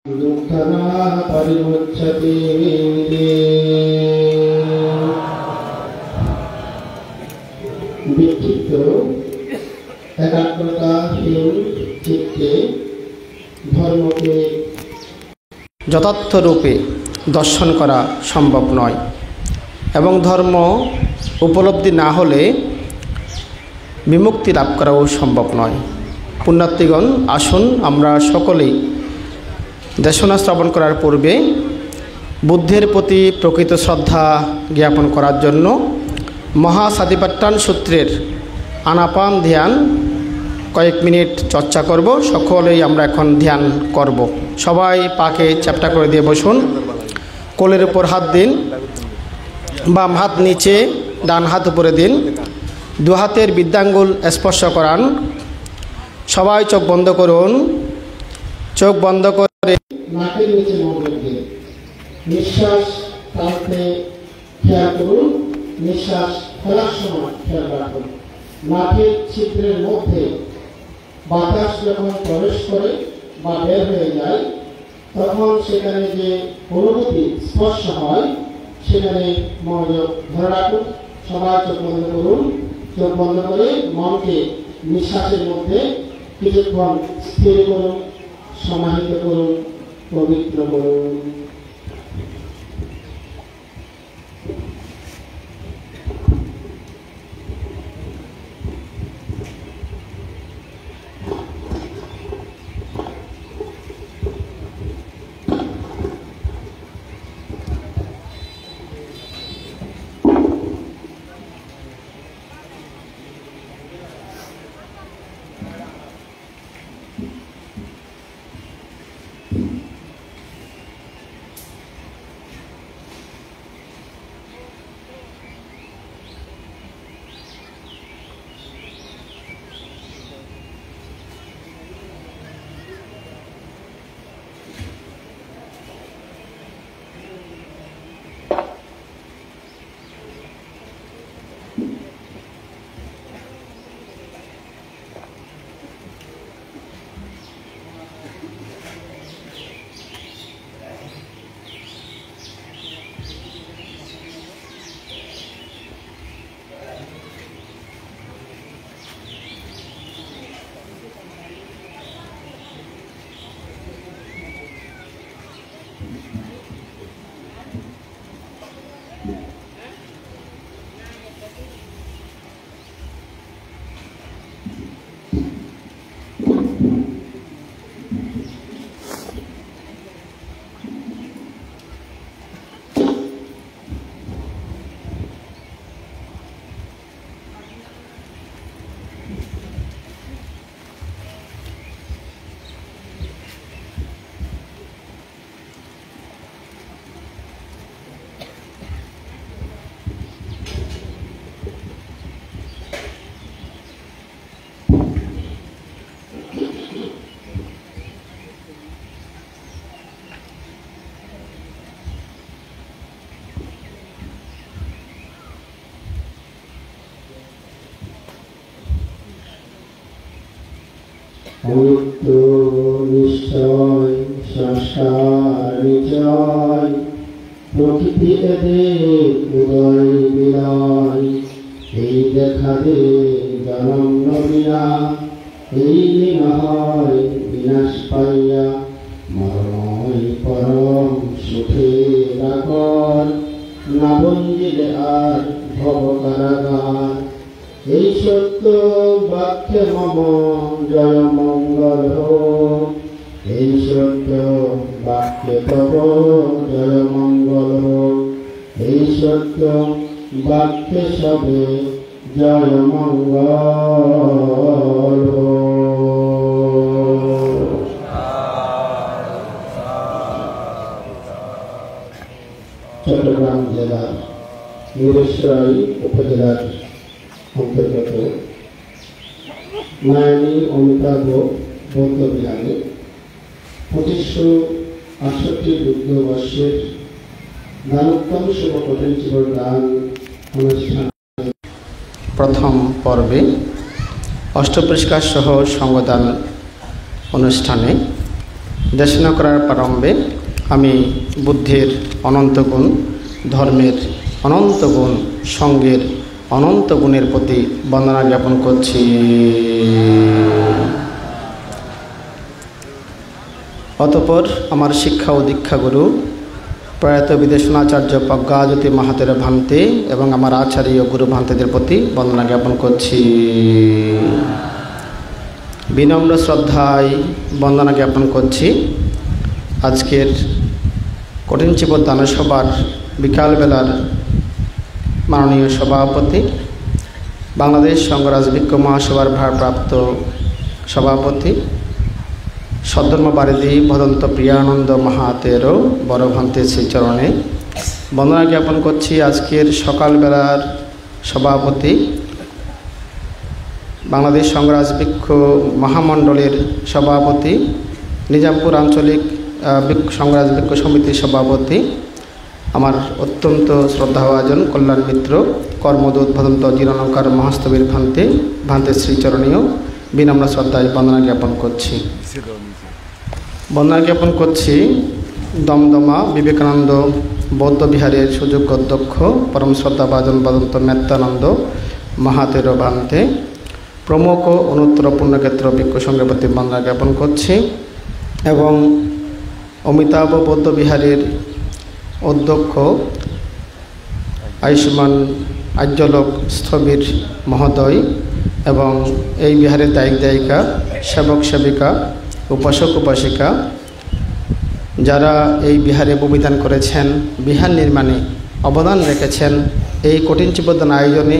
দুঃখনা পরিমুচ্যতে বিক্ষিপ্ত একাগ্রতাহীন চিত্তে ধর্মকে যথার্থ রূপে দর্শন করা সম্ভব নয় এবং ধর্ম উপলব্ধি না হলে বিমুক্তি লাভ করাও সম্ভব নয়। পুণ্যার্থীগণ, আসুন আমরা সকলেই দেশনা শ্রবণ করার পূর্বে বুদ্ধের প্রতি প্রকৃত শ্রদ্ধা জ্ঞাপন করার জন্য মহাসাতিপাট্টান সূত্রের আনাপান ধ্যান কয়েক মিনিট চর্চা করব। সকলেই আমরা এখন ধ্যান করব। সবাই পাকে চ্যাপ্টা করে দিয়ে বসুন। কোলের উপর হাত দিন, বাম হাত নিচে, ডান হাত উপরে দিন, দু হাতের বৃদ্ধাঙ্গুল স্পর্শ করান। সবাই চোখ বন্ধ করুন। চোখ বন্ধ করে নাকের নিচে মনোযোগ দিন। নিঃশ্বাস টানতে খেয়াল করুন, নিঃশ্বাস ফেলার সময় খেয়াল রাখুন। নাকের ছিদ্রের মধ্যে বাতাস যখন প্রবেশ করে বা বের হয়ে যায় তখন সেখানে যে অনুভূতি স্পর্শ হয় সেখানে মনোযোগ ধরে রাখুন। সবাই চোখ বন্ধ করুন। চোখ বন্ধ করে মনকে নিঃশ্বাসের মধ্যে কিছুক্ষণ স্থির করুন, সমাহিত করুন, পবিত্র করুন। অনিত্য নিশ্চয় সংস্কার নিচয় প্রকৃতি এদের উদয় বিলয়। এই দেখা দে জনম নবিয়া, এই দিন হয় বিনাশ পাইয়া। মরণই পরম সুখে ডাকর, না বঞ্জিলে আর ভব কারাগার। এই সত্য বাক্যে মম জয় মঙ্গল হোক, এই সত্য বাক্যে তব জয় মঙ্গল হোক। এই সত্য বাক্যে সবে জয় মঙ্গল হোক। চট্টগ্রাম জেলার নীলেশ্বরী উপজেলার অন্তর্গত মায়ানী অমিতাভ বৌদ্ধ বিহারে 2568 বুদ্ধবর্ষের দানোত্তম শুভ কঠিন জীবন দান অনুষ্ঠান প্রথম পর্বে অষ্টপরিষ্কার সহ সঙ্গদান অনুষ্ঠানে দেশনা করার প্রারম্ভে আমি বুদ্ধের অনন্ত গুণ, ধর্মের অনন্ত গুণ, সঙ্গের অনন্ত গুণের প্রতি বন্দনা জ্ঞাপন করছি। অতঃপর আমার শিক্ষা ও দীক্ষাগুরু প্রয়াত বিদেশনাচার্য প্রজ্ঞাজ্যোতি মাহাতের ভান্তে এবং আমার আচার্য গুরু ভান্তেদের প্রতি বন্দনা জ্ঞাপন করছি। বিনম্র শ্রদ্ধায় বন্দনা জ্ঞাপন করছি আজকের কঠিন চিবর দানসভার বিকালবেলার মাননীয় সভাপতি, বাংলাদেশ সংঘরাজ ভিক্ষু মহাসভার ভারপ্রাপ্ত সভাপতি সদ্ধর্ম বারিধি ভদন্ত প্রিয়ানন্দ মাহাতেরও বড় ভান্তে শ্রীচরণে বন্দনা জ্ঞাপন করছি আজকের সকালবেলার সভাপতি, বাংলাদেশ সংঘরাজ ভিক্ষু মহামণ্ডলের সভাপতি, নিজামপুর আঞ্চলিক সংঘরাজ ভিক্ষু সমিতির সভাপতি, আমার অত্যন্ত শ্রদ্ধাভাজন কল্যাণ মিত্র কর্মদূত ভদন্ত জিরণকার মহাস্তবীর ভান্তে শ্রীচরণীয় বিনম্র শ্রদ্ধায় বন্দনা জ্ঞাপন করছি। বন্দনা জ্ঞাপন করছি দমদমা বিবেকানন্দ বৌদ্ধ বিহারের সুযোগ্য অধ্যক্ষ পরম শ্রদ্ধাভাজন ভদন্ত মেত্তানন্দ মাহাতের ভান্তে প্রমুখ অনুত্তর পুণ্যক্ষেত্র ভিক্ষু সংঘের প্রতি বন্দনা জ্ঞাপন করছি এবং অমিতাভ বৌদ্ধ বিহারের অধ্যক্ষ আয়ুষ্মান আর্যলোক স্থবির মহোদয় এবং এই বিহারের দায়িক দায়িকা, সেবক সেবিকা, উপাসক উপাসিকা যারা এই বিহারে ভূমিদান করেছেন, বিহার নির্মাণে অবদান রেখেছেন, এই কঠিন চিবদান আয়োজনে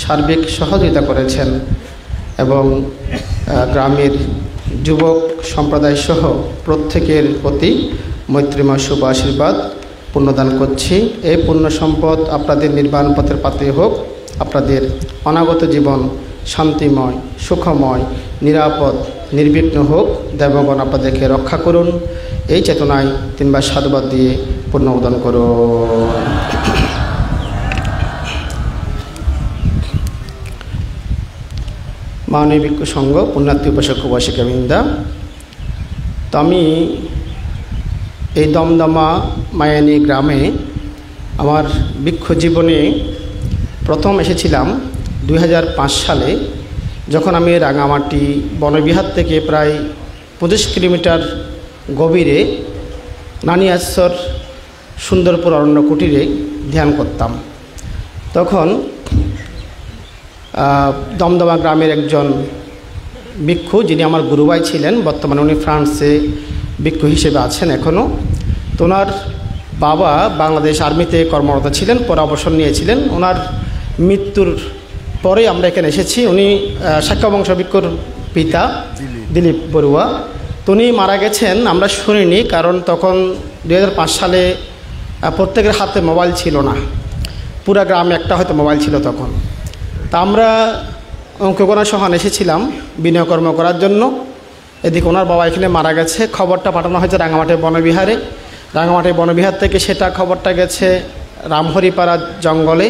সার্বিক সহযোগিতা করেছেন এবং গ্রামের যুবক সম্প্রদায় সহ প্রত্যেকের প্রতি মৈত্রীময় শুভ আশীর্বাদ পুণ্যদান করছি। এই পুণ্য সম্পদ আপনাদের নির্বাণ পথের পাতে হোক, আপনাদের অনাগত জীবন শান্তিময়, সুখময়, নিরাপদ, নির্বিঘ্ন হোক, দেবগণ আপনাদেরকে রক্ষা করুন, এই চেতনায় তিনবার সাধুবাদ দিয়ে পুণ্য উদান করুন। মাননীয় ভিক্ষু সংঘ, পুণ্যার্থী উপাসক উপাসিকাবৃন্দা, তো আমি এই দমদমা মায়ানী গ্রামে আমার ভিক্ষু জীবনে প্রথম এসেছিলাম 2005 সালে, যখন আমি রাঙামাটি বনবিহার থেকে প্রায় 25 কিলোমিটার গভীরে নানিয়াশ্বর সুন্দরপুর অরণ্য কুটিরে ধ্যান করতাম। তখন দমদমা গ্রামের একজন ভিক্ষু, যিনি আমার গুরুভাই ছিলেন, বর্তমানে উনি ফ্রান্সে ভিক্ষু হিসেবে আছেন এখনও। তো ওনার বাবা বাংলাদেশ আর্মিতে কর্মরত ছিলেন, পরে অবসর নিয়েছিলেন। ওনার মৃত্যুর পরে আমরা এখানে এসেছি। উনি শাক্য বংশ ভিক্ষুর পিতা দিলীপ বড়ুয়া। তো উনি মারা গেছেন আমরা শুনিনি, কারণ তখন 2005 সালে প্রত্যেকের হাতে মোবাইল ছিল না, পুরা গ্রামে একটা হয়তো মোবাইল ছিল তখন। তা আমরা অঙ্কগণা সহান এসেছিলাম বিনয় কর্ম করার জন্য। এদিকে ওনার বাবা এখানে মারা গেছে, খবরটা পাঠানো হয়েছে রাঙামাটি বনবিহারে। রাঙামাটি বনবিহার থেকে সেটা খবরটা গেছে রামহরিপাড়া জঙ্গলে।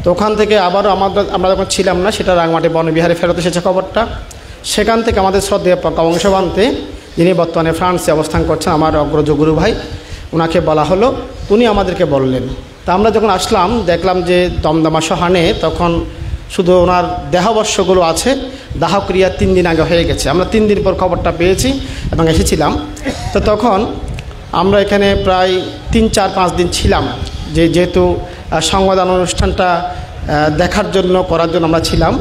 তো ওখান থেকে আবারও আমরা যখন ছিলাম না, সেটা রাঙামাটি বনবিহারে ফেরত এসেছে খবরটা। সেখান থেকে আমাদের শ্রদ্ধেয় বংশবান্তে, যিনি বর্তমানে ফ্রান্সে অবস্থান করছেন, আমার অগ্রজ গুরু ভাই, ওনাকে বলা হলো, উনি আমাদেরকে বললেন। তা আমরা যখন আসলাম দেখলাম যে দমদমা সহানে তখন শুধু ওনার দেহাবশ্যগুলো আছে, দাহক্রিয়া 3 দিন আগে হয়ে গেছে। আমরা 3 দিন পর খবরটা পেয়েছি এবং এসেছিলাম। তো তখন আমরা এখানে প্রায় 3, 4, 5 দিন ছিলাম, যেহেতু সংবাদান অনুষ্ঠানটা দেখার জন্য করার জন্য আমরা ছিলাম।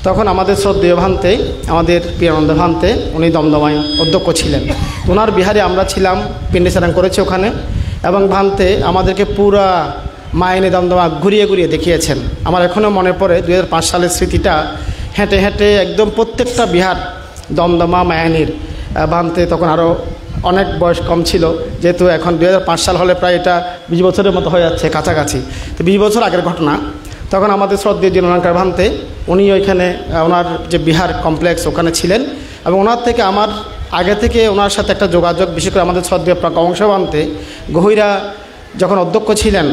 তখন আমাদের শ্রদ্ধেয় ভান্তে, আমাদের প্রিয়ানন্দ ভান্তে, উনি দমদমায় অধ্যক্ষ ছিলেন। ওনার বিহারে আমরা ছিলাম, পিণ্ডেচারণ করেছি ওখানে, এবং ভান্তে আমাদেরকে পুরা মায়ানী দমদমা ঘুরিয়ে ঘুরিয়ে দেখিয়েছেন। আমার এখনও মনে পড়ে 2005 সালের স্মৃতিটা। হেঁটে হেঁটে একদম প্রত্যেকটা বিহার দমদমা মায়ানীর ভান্তে তখন আরও অনেক বয়স কম ছিল, যেহেতু এখন 2005 সাল হলে প্রায় এটা 20 বছরের মতো হয়ে যাচ্ছে কাছাকাছি। তো 20 বছর আগের ঘটনা। তখন আমাদের শ্রদ্ধেয় জিরণকার ভান্তে উনি ওইখানে ওনার যে বিহার কমপ্লেক্স ওখানে ছিলেন, এবং ওনার থেকে আমার আগে থেকে ওনার সাথে একটা যোগাযোগ, বিশেষ করে আমাদের শ্রদ্ধেয় প্রকাশ ভান্তে গহিরা যখন অধ্যক্ষ ছিলেন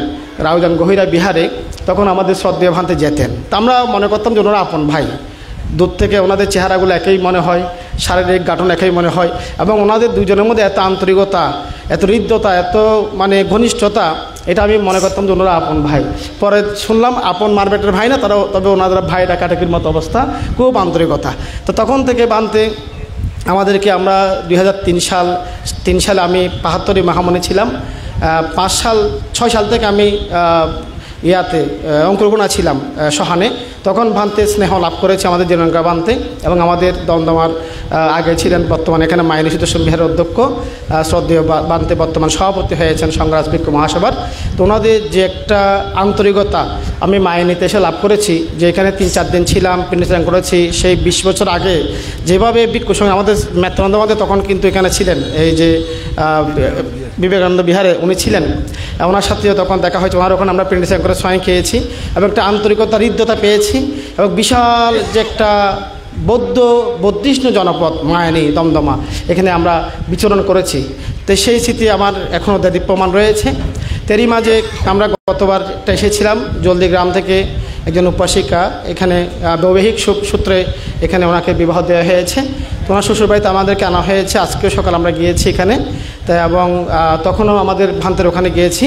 রাউজান গহিরা বিহারে, তখন আমাদের শ্রদ্ধেয় ভান্তে যেতেন। তা আমরা মনে করতাম যে ওনারা আপন ভাই, দূর থেকে ওনাদের চেহারাগুলো একই মনে হয়, শারীরিক গাঠন একই মনে হয়, এবং ওনাদের দুজনের মধ্যে এত আন্তরিকতা, এত হৃদ্যতা, এত মানে ঘনিষ্ঠতা, এটা আমি মনে করতাম যে ওনারা আপন ভাই। পরে শুনলাম আপন মারবেটের ভাই না, তারা তবে ওনাদের ভাই ডাকাটাকির মতো অবস্থা, খুব আন্তরিকতা। তো তখন থেকে বানতে আমাদেরকে আমরা 2003 সালে আমি 75 মাহামনে ছিলাম। 6 সাল থেকে আমি অঙ্কুরগুনা ছিলাম সহানে। তখন বানতে স্নেহ লাভ করেছে আমাদের জেনঙ্গা বানতে, এবং আমাদের দমদমার আগে ছিলেন বর্তমানে এখানে মাইনী সুদর্শন বিহারের অধ্যক্ষ শ্রদ্ধেয় বানতে বর্তমান সভাপতি হয়েছেন সংগ্রাস ভিক্ষু মহাসভার। তো ওনাদের যে একটা আন্তরিকতা আমি মাইনীতে এসে লাভ করেছি, যে এখানে 3-4 দিন ছিলাম, পিণ্ডদান করেছি। সেই 20 বছর আগে যেভাবে ভিক্ষুর সঙ্গে আমাদের মেত্রানন্দ মহাশয় তখন কিন্তু এখানে ছিলেন, এই যে বিবেকানন্দ বিহারে উনি ছিলেন, ওনার সাথেও তখন দেখা হয়েছে। ওনার ওখানে আমরা পিণ্ডদান করে স্বয়ং খেয়েছি, এবং একটা আন্তরিকতা হৃদ্যতা পেয়েছি, এবং বিশাল যে একটা বৌদ্ধ জনপদ মায়ানী দমদমা, এখানে আমরা বিচরণ করেছি। তো সেই স্মৃতি আমার এখনও দীপ্যমান রয়েছে। তেরই মাঝে আমরা গতবার এসেছিলাম জলদি গ্রাম থেকে একজন উপাসিকা, এখানে বৈবাহিক সূত্রে এখানে ওনাকে বিবাহ দেওয়া হয়েছে। তো ওনার শ্বশুরবাড়িতে আমাদেরকে আনা হয়েছে। আজকেও সকাল আমরা গিয়েছি এখানে, তাই এবং তখনও আমাদের ভান্তের ওখানে গিয়েছি।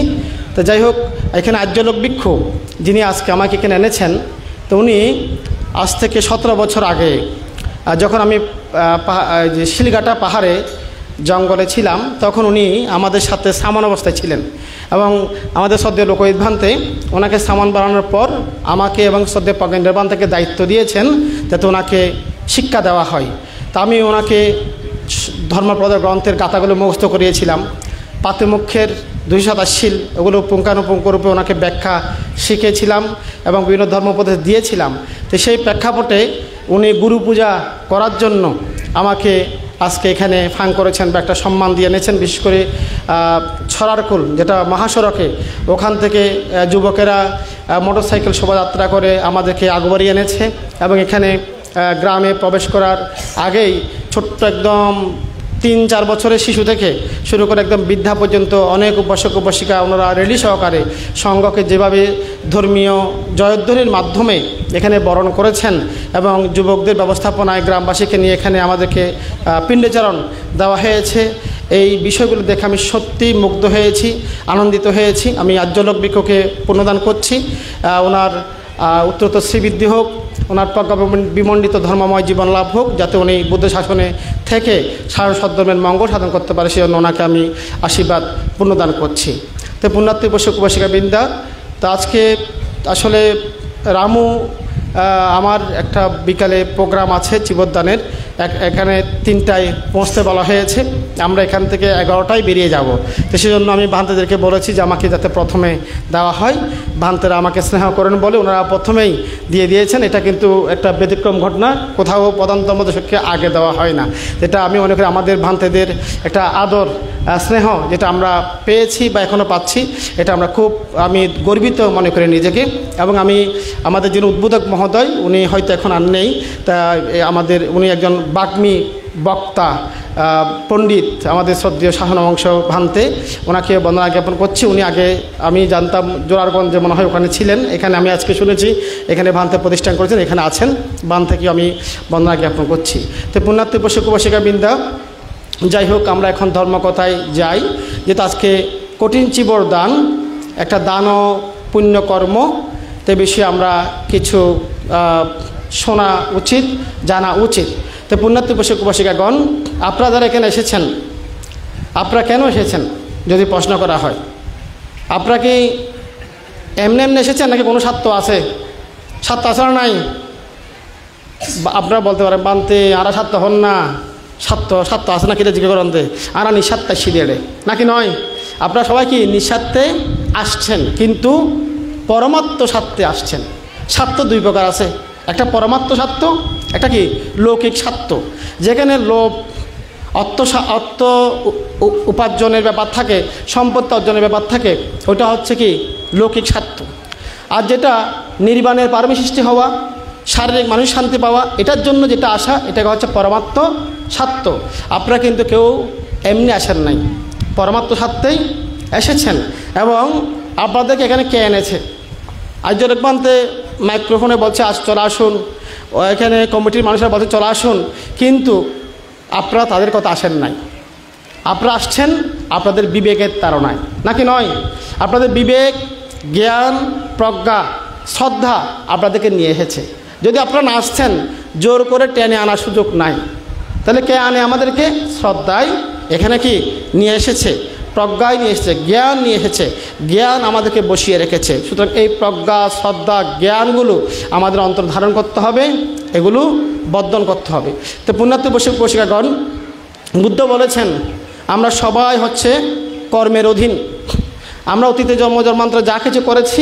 তো যাই হোক, এখানে আর্যলোক ভিক্ষু যিনি আজকে আমাকে এখানে এনেছেন, তো উনি আজ থেকে 17 বছর আগে যখন আমি যে শিলঘাটা পাহাড়ে জঙ্গলে ছিলাম, তখন উনি আমাদের সাথে সামান অবস্থায় ছিলেন, এবং আমাদের শ্রদ্ধেয় লোকহিত ভান্তে ওনাকে সামান বানানোর পর আমাকে এবং শ্রদ্ধেয় পগেন্দ্র ভান্তেকে দায়িত্ব দিয়েছেন যাতে ওনাকে শিক্ষা দেওয়া হয়। তা আমি ওনাকে ধর্মপদ গ্রন্থের গাথাগুলো মুখস্থ করিয়েছিলাম, পাতিমুখ্যের 227 শিল, ওগুলো পুঙ্খানুপুঙ্খরূপে ওনাকে ব্যাখ্যা শিখেছিলাম এবং বিভিন্ন ধর্মোপদেশ দিয়েছিলাম। তো সেই প্রেক্ষাপটে উনি গুরু পূজা করার জন্য আমাকে আজকে এখানে ফাং করেছেন বা একটা সম্মান দিয়ে এনেছেন। বিশেষ করে ছড়ারকুল যেটা মহাসড়কে, ওখান থেকে যুবকেরা মোটরসাইকেল শোভাযাত্রা করে আমাদেরকে আগবাড়ি এনেছে, এবং এখানে গ্রামে প্রবেশ করার আগেই ছোট্ট একদম 3-4 বছরের শিশু থেকে শুরু করে একদম বৃদ্ধা পর্যন্ত অনেক উপাসক উপাসিকা ওনারা রেলি সহকারে সংঘকে যেভাবে ধর্মীয় জয়ধ্বনির মাধ্যমে এখানে বরণ করেছেন, এবং যুবকদের ব্যবস্থাপনায় গ্রামবাসীকে নিয়ে এখানে আমাদেরকে পিণ্ডচারণ দেওয়া হয়েছে, এই বিষয়গুলো দেখে আমি সত্যি মুগ্ধ হয়েছি, আনন্দিত হয়েছি। আমি আর্যলোক ভিক্ষুকে পুণ্যদান করছি, ওনার উত্তরোত্তর শ্রীবৃদ্ধি হোক, ওনার প্রজ্ঞা বিমণ্ডিত ধর্মময় জীবন লাভ হোক, যাতে উনি বুদ্ধ শাসনে থেকে সারা সদ্ধর্মের মঙ্গল সাধন করতে পারে, সেই জন্য ওনাকে আমি আশীর্বাদ পুণ্যদান করছি। তো পুণ্যার্থী উপাসক উপাসিকা বৃন্দা, তো আজকে আসলে রামু আমার একটা বিকালে প্রোগ্রাম আছে চিবদানের, এখানে 3টায় পৌঁছতে বলা হয়েছে, আমরা এখান থেকে 11টায় বেরিয়ে যাব। তো সেই জন্য আমি ভান্তেদেরকে বলেছি যে আমাকে যাতে প্রথমে দেওয়া হয়। ভান্তেরা আমাকে স্নেহ করেন বলে ওনারা প্রথমেই দিয়ে দিয়েছেন। এটা কিন্তু একটা ব্যতিক্রম ঘটনা, কোথাও প্রধান ধর্মদেশকে আগে দেওয়া হয় না। যেটা আমি মনে করি আমাদের ভান্তেদের একটা আদর স্নেহ যেটা আমরা পেয়েছি বা এখনও পাচ্ছি, এটা আমরা আমি গর্বিত মনে করি নিজেকে। এবং আমি আমাদের যিনি উদ্বোধক মহোদয়, উনি হয়তো এখন আর নেই, তা উনি একজন বাগ্মী বক্তা পণ্ডিত, আমাদের শ্রদ্ধেয় শাসন বংশ ভান্তে, ওনাকে বন্দনা জ্ঞাপন করছি। উনি আগে আমি জানতাম জোরারগঞ্জে মনে হয় ওখানে ছিলেন, এখানে আমি আজকে শুনেছি এখানে ভান্তে প্রতিষ্ঠান করেছেন, এখানে আছেন, বান থেকে আমি বন্দনা জ্ঞাপন করছি। তো পুণ্যার্থী উপাসক উপাসিকা বৃন্দা, যাই হোক, আমরা এখন ধর্মকথায় যাই। যেহেতু আজকে কঠিন চিবর দান একটা দান ও পুণ্যকর্ম, তে বিষয়ে আমরা কিছু শোনা উচিত, জানা উচিত। তো পুণ্যার্থী উপাসক উপাসিকাগণ, আপনারা যারা এখানে এসেছেন, আপনারা কেন এসেছেন যদি প্রশ্ন করা হয়? আপনারা কি এমনি এসেছেন নাকি কোনো স্বার্থ আছে? স্বার্থ আছে না নাই? আপনারা বলতে পারেন বানতে আরা স্বার্থ হন না, স্বার্থ আছে না, কিটা জিজ্ঞেস করতে আরা নিঃস্বার্থে সিরিয়ালে নাকি নয়? আপনারা সবাই কি নিঃস্বার্থে আসছেন, কিন্তু পরমাত্ম স্বার্থে আসছেন। স্বার্থ 2 প্রকার আছে, একটা পরমাত্ম স্বার্থ, একটা কি লৌকিক স্বার্থ, যেখানে লোভ অর্থ উপার্জনের ব্যাপার থাকে, সম্পত্তি অর্জনের ব্যাপার থাকে, ওটা হচ্ছে কি লৌকিক স্বার্থ। আর যেটা নির্বাণের পারমী সৃষ্টি হওয়া, শারীরিক মানুষ শান্তি পাওয়া, এটার জন্য যেটা আসা, এটাকে হচ্ছে পরমাত্ম স্বার্থ। আপনারা কিন্তু কেউ এমনি আসেন নাই, পরমাত্ম স্বার্থেই এসেছেন। এবং আপনাদেরকে এখানে কে এনেছে? আর্যলোক ভান্তে মাইক্রোফোনে বলছে চলে আসুন, এখানে কমিটির মানুষরা বলছে চলে আসুন, কিন্তু আপনারা তাদের কথা আসেন নাই, আপনারা আসছেন আপনাদের বিবেকের তাড়নায়, নাকি নয়? আপনাদের বিবেক, জ্ঞান, প্রজ্ঞা, শ্রদ্ধা আপনাদেরকে নিয়ে এসেছে। যদি আপনারা না আসছেন, জোর করে টেনে আনার সুযোগ নাই। তাহলে কে আনে আমাদেরকে? শ্রদ্ধায় এখানে কি নিয়ে এসেছে, প্রজ্ঞায় নিয়ে এসেছে, জ্ঞান নিয়ে এসেছে, জ্ঞান আমাদেরকে বসিয়ে রেখেছে। সুতরাং এই প্রজ্ঞা, শ্রদ্ধা, জ্ঞানগুলো আমাদের অন্তর ধারণ করতে হবে, এগুলো বর্ধন করতে হবে। তো পুণ্যার্থী বসিকাগণ, বুদ্ধ বলেছেন আমরা সবাই হচ্ছে কর্মের অধীন। আমরা অতীতে জন্মান্তরে যা কিছু করেছি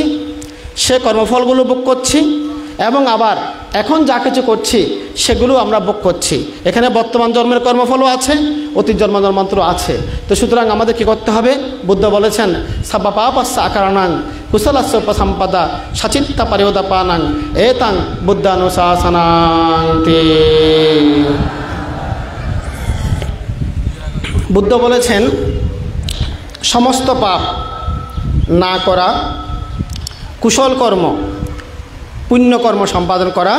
সে কর্মফলগুলো ভোগ করছি, এবং আবার এখন যা কিছু করছি সেগুলো আমরা ভোগ করছি। এখানে বর্তমান জন্মের কর্মফলও আছে, অতীত জন্মান্তর আছে। তো সুতরাং আমাদের কী করতে হবে? বুদ্ধ বলেছেন সাব্বা পাপাস্য আকারানাং কুশলাস্য উপসম্পদা সচিত্তা পরিয়োদাপানাং এতাং বুদ্ধানুশাসনান্তে। বুদ্ধ বলেছেন সমস্ত পাপ না করা, কুশল কর্ম, পুণ্যকর্ম সম্পাদন করা,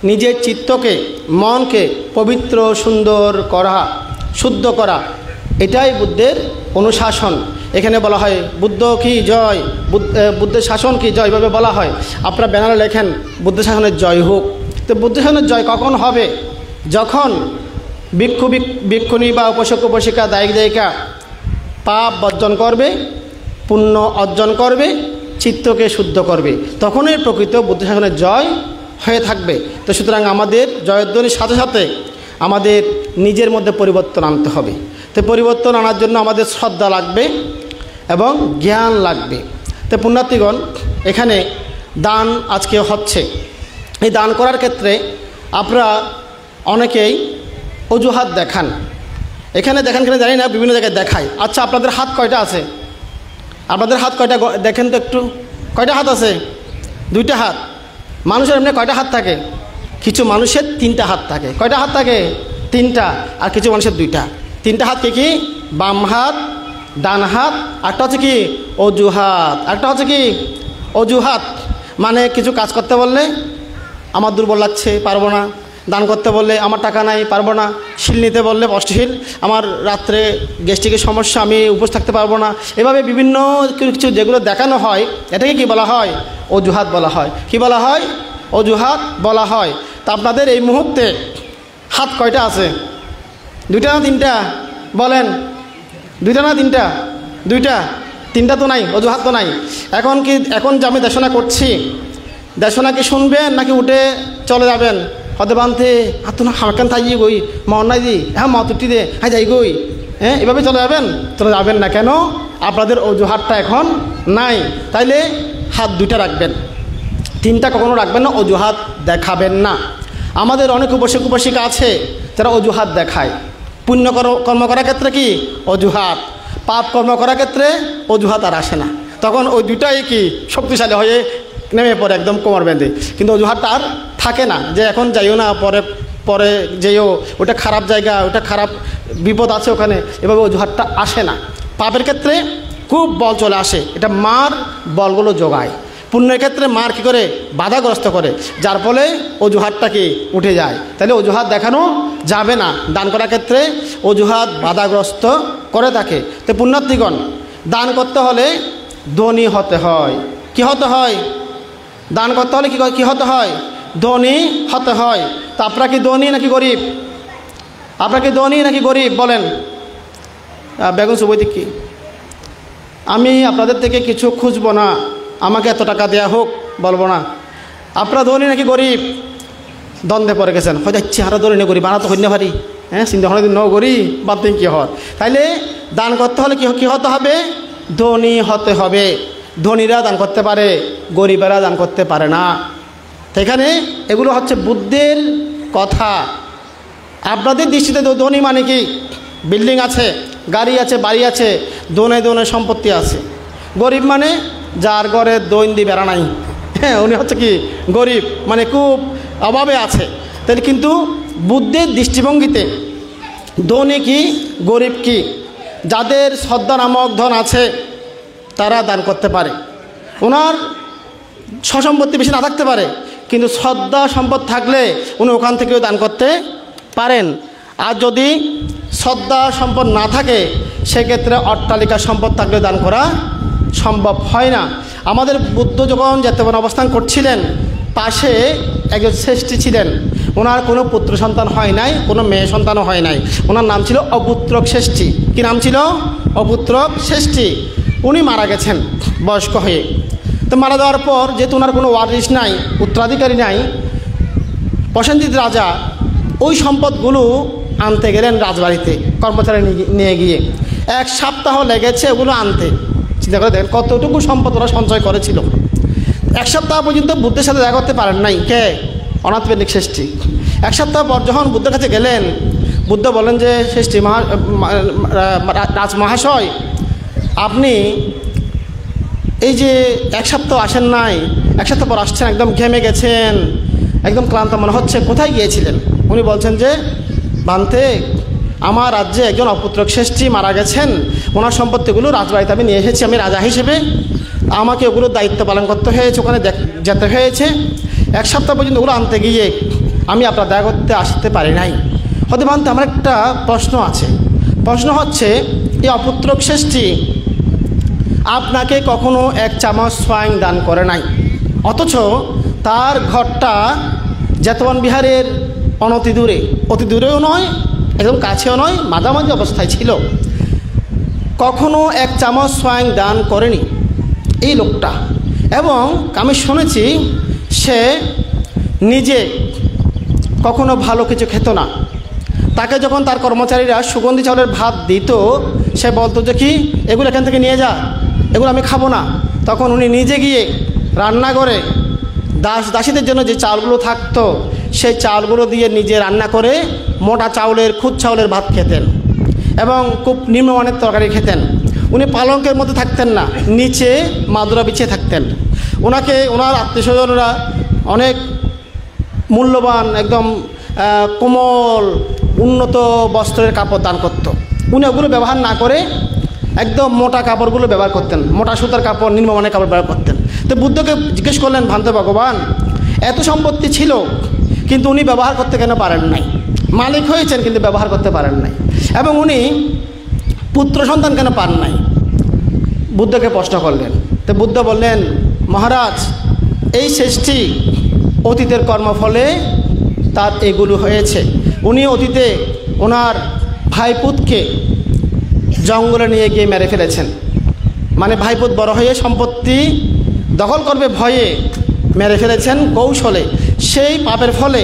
নিজের চিত্তকে, মনকে পবিত্র, সুন্দর করা, শুদ্ধ করা, এটাই বুদ্ধের অনুশাসন। এখানে বলা হয় বুদ্ধ কি জয়, বুদ্ধের শাসন কি জয়, এভাবে বলা হয়। আপনারা ব্যানারে লেখেন বুদ্ধ শাসনের জয় হোক। তো বুদ্ধ শাসনের জয় কখন হবে? যখন ভিক্ষুণী বা উপাসক উপাসিকা, দায়িক দায়িকা পাপ বর্জন করবে, পুণ্য অর্জন করবে, চিত্তকে শুদ্ধ করবে, তখনই প্রকৃত বুদ্ধ শাসনের জয় হয়ে থাকবে। তো সুতরাং আমাদের জয়ধ্বনির সাথে সাথে আমাদের নিজের মধ্যে পরিবর্তন আনতে হবে। তো পরিবর্তন আনার জন্য আমাদের শ্রদ্ধা লাগবে এবং জ্ঞান লাগবে। তো পুণ্যার্থীগণ, এখানে দান আজকে হচ্ছে। এই দান করার ক্ষেত্রে আপনারা অনেকেই অজুহাত দেখান। এখানে দেখান কিনা জানি না, বিভিন্ন জায়গায় দেখায়। আচ্ছা, আপনাদের হাত কয়টা আছে? আপনাদের হাত কয়টা দেখেন তো একটু। কয়টা হাত আছে? 2টা হাত। মানুষের এমনি কয়টা হাত থাকে? কিছু মানুষের 3টা হাত থাকে। কয়টা হাত থাকে? 3টা। আর কিছু মানুষের 2টা। 3টা হাত কি? বাম হাত, ডান হাত, একটা হচ্ছে কি অজুহাত। একটা হচ্ছে কি অজুহাত, মানে কিছু কাজ করতে বললে আমার দুর্বল লাগছে, পারবো না। দান করতে বললে আমার টাকা নাই, পারবো না। শিল নিতে বললে অষ্টশীল, আমার রাত্রে গ্যাস্ট্রিকের সমস্যা, আমি উপোস থাকতে পারবো না। এভাবে বিভিন্ন কিছু যেগুলো দেখানো হয়, এটাকে কি বলা হয়? অজুহাত বলা হয়। কি বলা হয়? অজুহাত বলা হয়। তা আপনাদের এই মুহূর্তে হাত কয়টা আছে? 2টা না 3টা? বলেন, 2টা না 3টা? 2টা। 3টা তো নাই, অজুহাত তো নাই। এখন যে আমি দেশনা করছি, দেশনা কি শুনবেন নাকি উঠে চলে যাবেন? হতে বানতে হাত তো না হাঁকান থাই গই মন নাই দি, হ্যাঁ মা তুটি দে, হ্যাঁ যাই গই, হ্যাঁ এভাবে চলে যাবেন? চলে যাবেন না। কেন? আপনাদের অজুহাতটা এখন নাই। তাইলে হাত 2টা রাখবেন, 3টা কখনো রাখবেন না, অজুহাত দেখাবেন না। আমাদের অনেক উপাসক উপাসিকা আছে যারা অজুহাত দেখায়। পুণ্য কর্ম করার ক্ষেত্রে কি অজুহাত, পাপ কর্ম করার ক্ষেত্রে অজুহাত আর আসে না। তখন ওই 2টাই কি শক্তিশালী হয়ে নেমে পড়ে একদম কোমর বেঁধে। কিন্তু অজুহাতটা আর থাকে না, যে এখন যাইও না, পরে যেও, ওটা খারাপ জায়গা, ওটা খারাপ, বিপদ আছে ওখানে, এভাবে অজুহাতটা আসে না। পাপের ক্ষেত্রে খুব বল চলে আসে, এটা মার বলগুলো যোগায়। পুণ্যের ক্ষেত্রে মার কী করে? বাধাগ্রস্ত করে, যার ফলে অজুহাতটা কি উঠে যায়। তাহলে অজুহাত দেখানো যাবে না। দান করার ক্ষেত্রে অজুহাত বাধাগ্রস্ত করে থাকে। তো পুণ্যার্থীগণ, দান করতে হলে ধনী হতে হয়। কি হতে হয়? দান করতে হলে কি হতে হয়? ধনী হতে হয়। তা আপনারা কি ধনী নাকি গরিব? আপনারা কি ধনী নাকি গরিব? বলেন। বেগুন সুবৈদিক কি? আমি আপনাদের থেকে কিছু খুঁজবো না, আমাকে এত টাকা দেয়া হোক বলবো না। আপনারা ধনী নাকি গরিব? দ্বন্দ্বে পড়ে গেছেন, হয়তো ইচ্ছে হারা ধনী না গরিব, আনা তো হইতে পারি, হ্যাঁ চিন্তা হয় ন গরিব বাদ দিন কী হয়। তাইলে দান করতে হলে কি হতে হবে? ধনী হতে হবে। ধনীরা দান করতে পারে, গরিবেরা দান করতে পারে না। এখানে এগুলো হচ্ছে বুদ্ধের কথা। আপনাদের দৃষ্টিতে ধনী মানে কি? বিল্ডিং আছে, গাড়ি আছে, বাড়ি আছে, দোনে দোনে সম্পত্তি আছে। গরিব মানে যার ঘরে দৈন্দি বেড়া নাই, হ্যাঁ উনি হচ্ছে কি গরিব, মানে খুব অভাবে আছে। তাহলে কিন্তু বুদ্ধের দৃষ্টিভঙ্গিতে ধনী কি গরিব কি? যাদের শ্রদ্ধা নামক ধন আছে তারা দান করতে পারে। ওনার সসম্পত্তি বেশি না থাকতে পারে, কিন্তু শ্রদ্ধা সম্পদ থাকলে উনি ওখান থেকেও দান করতে পারেন। আর যদি শ্রদ্ধা সম্পদ না থাকে সেক্ষেত্রে অট্টালিকা সম্পদ থাকলে দান করা সম্ভব হয় না। আমাদের বুদ্ধ যখন জেতবনে অবস্থান করছিলেন পাশে একজন শ্রেষ্ঠী ছিলেন, ওনার কোনো পুত্র সন্তান হয় নাই, কোনো মেয়ে সন্তানও হয় নাই। ওনার নাম ছিল অপুত্রক শ্রেষ্ঠী। কী নাম ছিল? অপুত্রক শ্রেষ্ঠী। উনি মারা গেছেন বয়স্ক হয়ে। তো মারা যাওয়ার পর যেহেতু ওনার কোনো ওয়ারিশ নাই, উত্তরাধিকারী নাই, প্রসেনজিৎ রাজা ওই সম্পদগুলো আনতে গেলেন রাজবাড়িতে কর্মচারী নিয়ে গিয়ে। 1 সপ্তাহ লেগেছে ওগুলো আনতে। চিন্তা করে দেখেন কতটুকু সম্পদ ওরা সঞ্চয় করেছিল। 1 সপ্তাহ পর্যন্ত বুদ্ধের সাথে দেখা করতে পারেন নাই। কে? অনাথপেন্ডিক শ্রেষ্ঠী। 1 সপ্তাহ পর যখন বুদ্ধের কাছে গেলেন, বুদ্ধ বলেন যে শ্রেষ্ঠী রাজমহাশয়, আপনি এই যে 1 সপ্তাহ আসেন নাই, 1 সপ্তাহ পর আসছেন, একদম ঘেমে গেছেন, একদম ক্লান্ত মনে হচ্ছে, কোথায় গিয়েছিলেন? উনি বলছেন যে বান্তে, আমার রাজ্যে একজন অপুত্রক শ্রেষ্ঠী মারা গেছেন, ওনার সম্পত্তিগুলো রাজবাড়িতে আমি নিয়ে এসেছি, আমি রাজা হিসেবে আমাকে ওগুলোর দায়িত্ব পালন করতে হয়েছে, ওখানে যেতে হয়েছে। 1 সপ্তাহ পর্যন্ত ওগুলো আনতে গিয়ে আমি আপনার দেখা করতে আসতে পারি নাই। হতে বান্তে, আমার একটা প্রশ্ন আছে। প্রশ্ন হচ্ছে, এই অপুত্রক শ্রেষ্ঠী আপনাকে কখনো 1 চামচ সোয়াইন দান করে নাই, অথচ তার ঘরটা জেতবন বিহারের অনতি দূরে, অতি দূরেও নয় একদম কাছেও নয়, মাঝামাঝি অবস্থায় ছিল। কখনো 1 চামচ সোয়াইন দান করেনি এই লোকটা। এবং আমি শুনেছি সে নিজে কখনো ভালো কিছু খেত না। তাকে যখন তার কর্মচারীরা সুগন্ধি চাউলের ভাত দিত, সে বলতো যে কি, এগুলো এখান থেকে নিয়ে যা, এগুলো আমি খাবো না। তখন উনি নিজে গিয়ে রান্না করে দাসীদের জন্য যে চাউলগুলো থাকতো সেই চাউলগুলো দিয়ে নিজে রান্না করে মোটা চাউলের, খুদ চাউলের ভাত খেতেন এবং খুব নিম্নমানের তরকারি খেতেন। উনি পালঙ্কের মধ্যে থাকতেন না, নিচে মাদুরা বিছিয়ে থাকতেন। ওনাকে ওনার আত্মীয়স্বজনরা অনেক মূল্যবান, একদম কোমল, উন্নত বস্ত্রের কাপড় দান করত। উনি ওগুলো ব্যবহার না করে একদম মোটা কাপড়গুলো ব্যবহার করতেন, মোটা সুতার কাপড়, নিম্নমানের কাপড় ব্যবহার করতেন। তো বুদ্ধকে জিজ্ঞেস করলেন, ভান্ত ভগবান, এত সম্পত্তি ছিল কিন্তু উনি ব্যবহার করতে কেন পারেন নাই? মালিক হয়েছেন কিন্তু ব্যবহার করতে পারেন নাই, এবং উনি পুত্র সন্তান কেন পান নাই? বুদ্ধকে প্রশ্ন করলেন। তো বুদ্ধ বললেন, মহারাজ, এই শ্রেষ্ঠী অতীতের কর্মফলে তার এগুলো হয়েছে। উনি অতীতে ওনার ভাইপুতকে জঙ্গলে নিয়ে গিয়ে মেরে ফেলেছেন। মানে ভাইপুত বড় হয়ে সম্পত্তি দখল করবে ভয়ে মেরে ফেলেছেন কৌশলে। সেই পাপের ফলে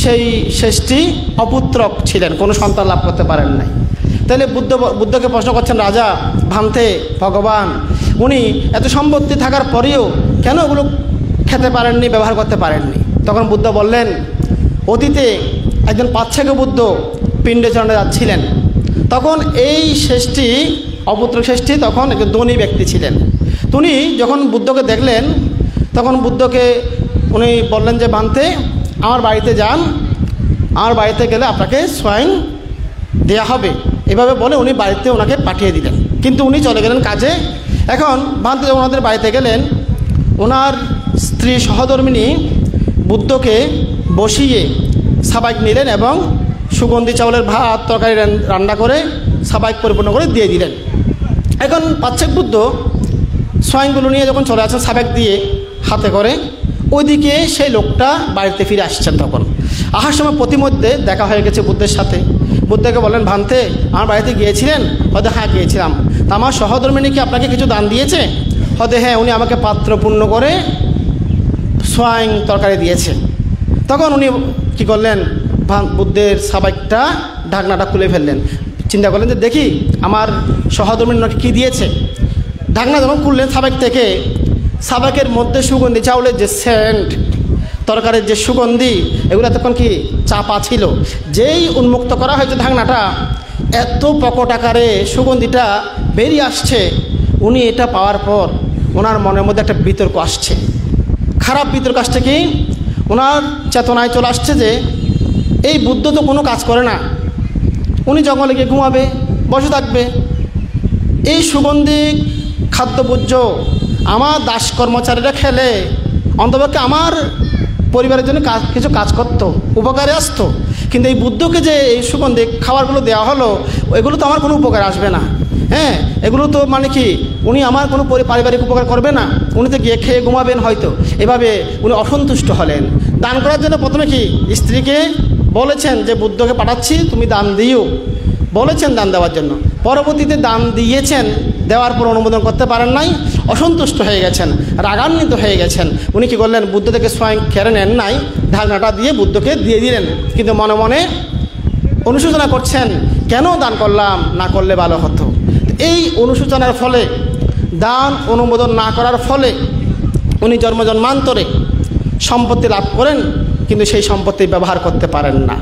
সেই শ্রেষ্ঠী অপুত্রক ছিলেন, কোনো সন্তান লাভ করতে পারেন নাই। তাহলে বুদ্ধকে প্রশ্ন করছেন, রাজা ভান্তে ভগবান, উনি এত সম্পত্তি থাকার পরেও কেন ওগুলো খেতে পারেননি, ব্যবহার করতে পারেননি? তখন বুদ্ধ বললেন, অতীতে একজন পাচ্ছেক বুদ্ধ পিণ্ডচরণে যাচ্ছিলেন, তখন এই শ্রেষ্ঠী অপুত্রক শ্রেষ্ঠী তখন একজন ধনী ব্যক্তি ছিলেন। উনি যখন বুদ্ধকে দেখলেন তখন বুদ্ধকে উনি বললেন যে, ভান্তে, আমার বাড়িতে যান, আমার বাড়িতে গেলে আপনাকে সোয়াইন দেয়া হবে। এভাবে বলে উনি বাড়িতে ওনাকে পাঠিয়ে দিলেন, কিন্তু উনি চলে গেলেন কাজে। এখন ভান্তে যখন ওনাদের বাড়িতে গেলেন, ওনার স্ত্রী সহধর্মিণী বুদ্ধকে বসিয়ে সাবাইক নিলেন এবং সুগন্ধি চাউলের ভাত তরকারি রান্না করে সাবাইক পরিপূর্ণ করে দিয়ে দিলেন। এখন পাচ্ছেক বুদ্ধ সোয়াইনগুলো নিয়ে যখন চলে আসেন সাবেক দিয়ে হাতে করে, ওইদিকে সেই লোকটা বাড়িতে ফিরে আসছেন। তখন আসার সময় প্রতিমধ্যে দেখা হয়ে গেছে বুদ্ধের সাথে। বুদ্ধকে বলেন, ভান্তে, আমার বাড়িতে গিয়েছিলেন? হয়তো হ্যাঁ গিয়েছিলাম। তা আমার সহধর্মিণী কি আপনাকে কিছু দান দিয়েছে? হয়তো হ্যাঁ, উনি আমাকে পাত্র পূর্ণ করে সোয়াইন তরকারি দিয়েছে। তখন উনি কি করলেন, বুদ্ধের সাবাইকটা ঢাকনাটা খুলে ফেললেন। চিন্তা করলেন যে দেখি আমার সহধর্মিণী কী দিয়েছে। ঢাকনা যখন খুললেন সাবেক থেকে, সাবেকের মধ্যে সুগন্ধি চাউলের যে সেন্ট, তরকারির যে সুগন্ধি, এগুলো তখন কি চাপা ছিল। যেই উন্মুক্ত করা হয়েছে ঢাকনাটা, এত প্রকট আকারে সুগন্ধিটা বেরিয়ে আসছে। উনি এটা পাওয়ার পর ওনার মনের মধ্যে একটা বিতর্ক আসছে, খারাপ বিতর্ক আসছে। কি ওনার চেতনায় চলে আসছে যে এই বুদ্ধ তো কোনো কাজ করে না, উনি জঙ্গলে গিয়ে ঘুমাবে, বসে থাকবে। এই সুগন্ধি খাদ্যভোজ্য আমার দাস কর্মচারীরা খেলে অন্তপক্ষে আমার পরিবারের জন্য কিছু কাজ করতো, উপকারে আসতো। কিন্তু এই বুদ্ধকে যে এই সুগন্ধি খাবারগুলো দেওয়া হলো, এগুলো তো আমার কোনো উপকার আসবে না। হ্যাঁ, এগুলো তো মানে কি উনি আমার কোনো পারিবারিক উপকার করবে না, উনি তো গিয়ে খেয়ে ঘুমাবেন হয়তো। এভাবে উনি অসন্তুষ্ট হলেন। দান করার জন্য প্রথমে কি স্ত্রীকে বলেছেন যে বুদ্ধকে পাঠাচ্ছি, তুমি দান দিও, বলেছেন দান দেওয়ার জন্য। পরবর্তীতে দান দিয়েছেন, দেওয়ার পর অনুমোদন করতে পারেন নাই, অসন্তুষ্ট হয়ে গেছেন, রাগান্বিত হয়ে গেছেন। উনি কী করলেন, বুদ্ধ থেকে স্বয়ং কেড়ে নেন নাই, ঢাকনাটা দিয়ে বুদ্ধকে দিয়ে দিলেন। কিন্তু মনে মনে অনুশোচনা করছেন, কেন দান করলাম, না করলে ভালো হতো। এই অনুশোচনার ফলে, দান অনুমোদন না করার ফলে উনি জন্মজন্মান্তরে সম্পত্তি লাভ করেন, কিন্তু সেই সম্পত্তি ব্যবহার করতে পারেন না।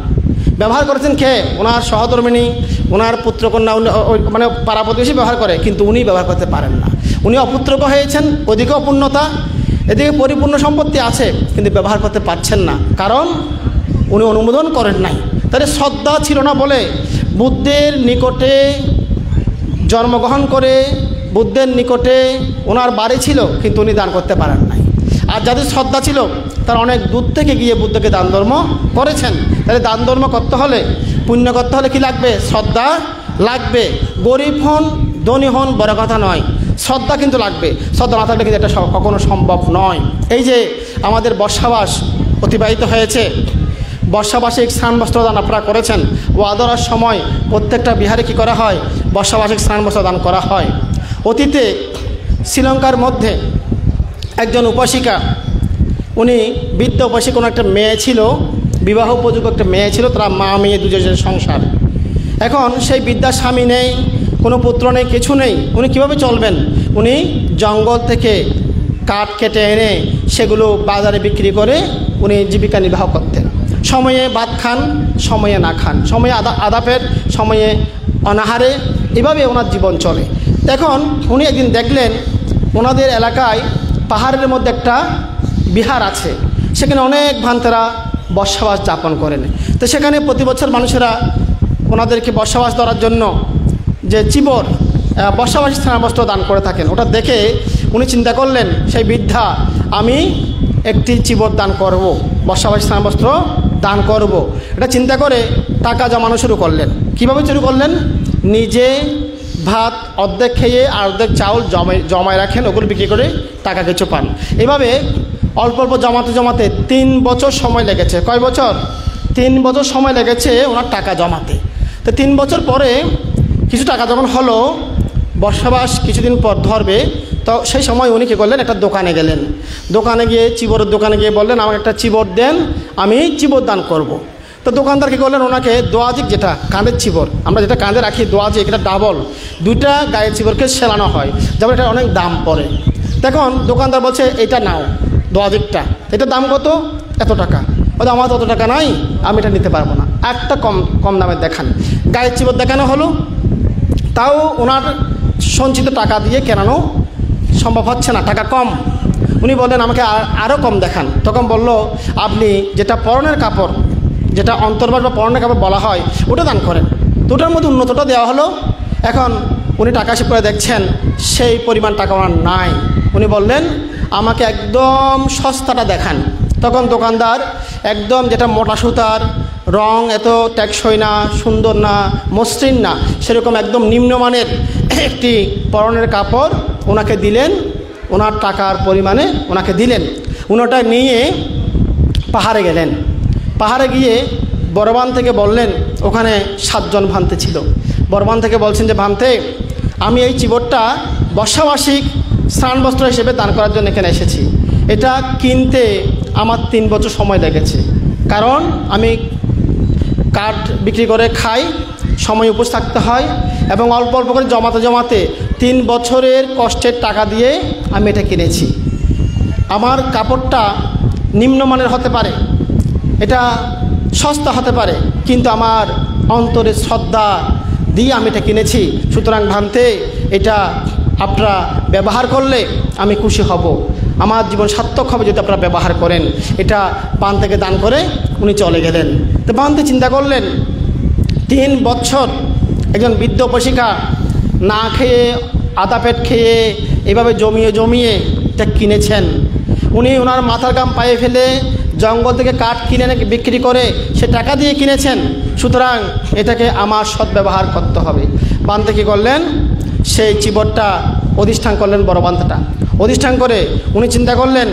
ব্যবহার করেছেন কে? ওনার সহধর্মিণী, ওনার পুত্রকন্যা, মানে পাড়া প্রতিবেশী ব্যবহার করে, কিন্তু উনি ব্যবহার করতে পারেন না। উনি অপুত্রক হয়েছেন, ওদিকে অপূর্ণতা, এদিকে পরিপূর্ণ সম্পত্তি আছে, কিন্তু ব্যবহার করতে পারছেন না, কারণ উনি অনুমোদন করেন নাই। তাহলে শ্রদ্ধা ছিল না বলে বুদ্ধের নিকটে জন্মগ্রহণ করে, বুদ্ধের নিকটে ওনার বাড়ি ছিল, কিন্তু উনি দান করতে পারেন নাই। আর যাদের শ্রদ্ধা ছিল তারা অনেক দূর থেকে গিয়ে বুদ্ধকে দান ধর্ম করেছেন। তাহলে দান ধর্ম করতে হলে, পুণ্য করতে হলে কি লাগবে? শ্রদ্ধা লাগবে। গরিব হন, ধনী হন, বড় কথা নয়, শ্রদ্ধা কিন্তু লাগবে। শ্রদ্ধা না থাকলে কিন্তু এটা কখনো সম্ভব নয়। এই যে আমাদের বর্ষাবাস অতিবাহিত হয়েছে, বর্ষাবার্ষিক স্নান বস্ত্র দান আপনারা করেছেন। ওয়াদরার সময় প্রত্যেকটা বিহারে কী করা হয়? বর্ষাবার্ষিক স্নান বস্ত্র দান করা হয়। অতীতে শ্রীলঙ্কার মধ্যে একজন উপাসিকা, উনি বৃদ্ধ উপাসিক, কোনো একটা মেয়ে ছিল, বিবাহ উপযোগ্য একটা মেয়ে ছিল, তারা মা মেয়ে দুজনের সংসার। এখন সেই বৃদ্ধার স্বামী নেই, কোনো পুত্র নেই, কিছু নেই, উনি কীভাবে চলবেন? উনি জঙ্গল থেকে কাঠ কেটে এনে সেগুলো বাজারে বিক্রি করে উনি জীবিকা নির্বাহ করতেন। সময়ে ভাত খান, সময়ে না খান, সময়ে আদাপের, সময়ে অনাহারে, এভাবে ওনার জীবন চলে। এখন উনি একদিন দেখলেন ওনাদের এলাকায় পাহাড়ের মধ্যে একটা বিহার আছে, সেখানে অনেক ভান্তেরা বর্ষাবাস যাপন করেন। তো সেখানে প্রতি বছর মানুষেরা ওনাদেরকে বর্ষাবাস ধরার জন্য যে চিবর, বর্ষাবাসী স্নানবস্ত্র দান করে থাকেন। ওটা দেখে উনি চিন্তা করলেন, সেই বৃদ্ধা, আমি একটি চিবর দান করব, বর্ষাবাসী স্নানবস্ত্র দান করব। এটা চিন্তা করে টাকা জমানো শুরু করলেন। কিভাবে শুরু করলেন? নিজে ভাত অর্ধেক খেয়ে আর অর্ধেক চাউল জমায় রাখেন, ওগুলো বিক্রি করে টাকা কিছু পান। এভাবে অল্প অল্প জমাতে জমাতে 3 বছর সময় লেগেছে। কয় বছর? 3 বছর সময় লেগেছে ওনার টাকা জমাতে। তো 3 বছর পরে কিছু টাকা যখন হলো, বর্ষাবাস কিছুদিন পর ধরবে, তো সেই সময় উনি কী করলেন, একটা দোকানে গেলেন। দোকানে গিয়ে, চিবরের দোকানে গিয়ে বললেন, আমাকে একটা চিবর দেন, আমি চিবর দান করব। তো দোকানদার কী করলেন, ওনাকে দোয়াজিক, যেটা কাঁধের চিবর, আমরা যেটা কাঁধে রাখি দোয়াজিক, এটা ডাবল, 2টা গায়ের চিবরকে সেলানো হয়, যেমন এটা অনেক দাম পড়ে। তখন দোকানদার বলছে, এটা নাও দোয়াজিকটা, এটার দাম কত? এত টাকা। বলে, আমার তো অত টাকা নাই, আমি এটা নিতে পারবো না, একটা কম দামের দেখান। গায়ের চিবর দেখানো হলো, তাও ওনার সঞ্চিত টাকা দিয়ে কেনানো সম্ভব হচ্ছে না, টাকা কম। উনি বললেন, আমাকে আরও কম দেখান। তখন বলল, আপনি যেটা পরনের কাপড়, যেটা অন্তর্বাস বা পরনের কাপড় বলা হয়, ওটা দান করেন। তো ওটার মধ্যে উন্নতটা দেওয়া হলো। এখন উনি টাকা হিসেব করে দেখছেন সেই পরিমাণ টাকা ওনার নাই। উনি বললেন, আমাকে একদম সস্তাটা দেখান। তখন দোকানদার একদম যেটা মোটা সুতার, রং এত টেকসই না, সুন্দর না, মসৃণ না, সেরকম একদম নিম্নমানের একটি পরনের কাপড় ওনাকে দিলেন, ওনার টাকার পরিমাণে ওনাকে দিলেন। উনাটা নিয়ে পাহাড়ে গেলেন। পাহাড়ে গিয়ে বরবান থেকে বললেন, ওখানে 7 জন ভান্তে ছিল। বরবান থেকে বলছেন যে, ভান্তে, আমি এই চিবরটা বর্ষাবার্ষিক স্নান বস্ত্র হিসেবে দান করার জন্য এখানে এসেছি। এটা কিনতে আমার 3 বছর সময় লেগেছে, কারণ আমি কাঠ বিক্রি করে খাই, সময় উপোস থাকতে হয়, এবং অল্প অল্প করে জমাতে জমাতে 3 বছরের কষ্টের টাকা দিয়ে আমি এটা কিনেছি। আমার কাপড়টা নিম্নমানের হতে পারে, এটা সস্তা হতে পারে, কিন্তু আমার অন্তরের শ্রদ্ধা দিয়ে আমি এটা কিনেছি। সুতরাং ভান্তে, এটা আপনারা ব্যবহার করলে আমি খুশি হব, আমার জীবন সার্থক হবে যদি আপনারা ব্যবহার করেন। এটা পান থেকে দান করে উনি চলে গেলেন। তো ভান্তে চিন্তা করলেন, 3 বছর একজন বৃদ্ধ উপাসিকা না খেয়ে, আধা পেট খেয়ে, এভাবে জমিয়ে জমিয়ে এটা কিনেছেন। উনি ওনার মাথার ঘাম পায়ে ফেলে জঙ্গল থেকে কাঠ কিনে বিক্রি করে সে টাকা দিয়ে কিনেছেন, সুতরাং এটাকে আমার সদ্ব্যবহার করতে হবে। বান্তে কী করলেন, সেই চিবরটা অধিষ্ঠান করলেন, বড় বান্তাটা অধিষ্ঠান করে উনি চিন্তা করলেন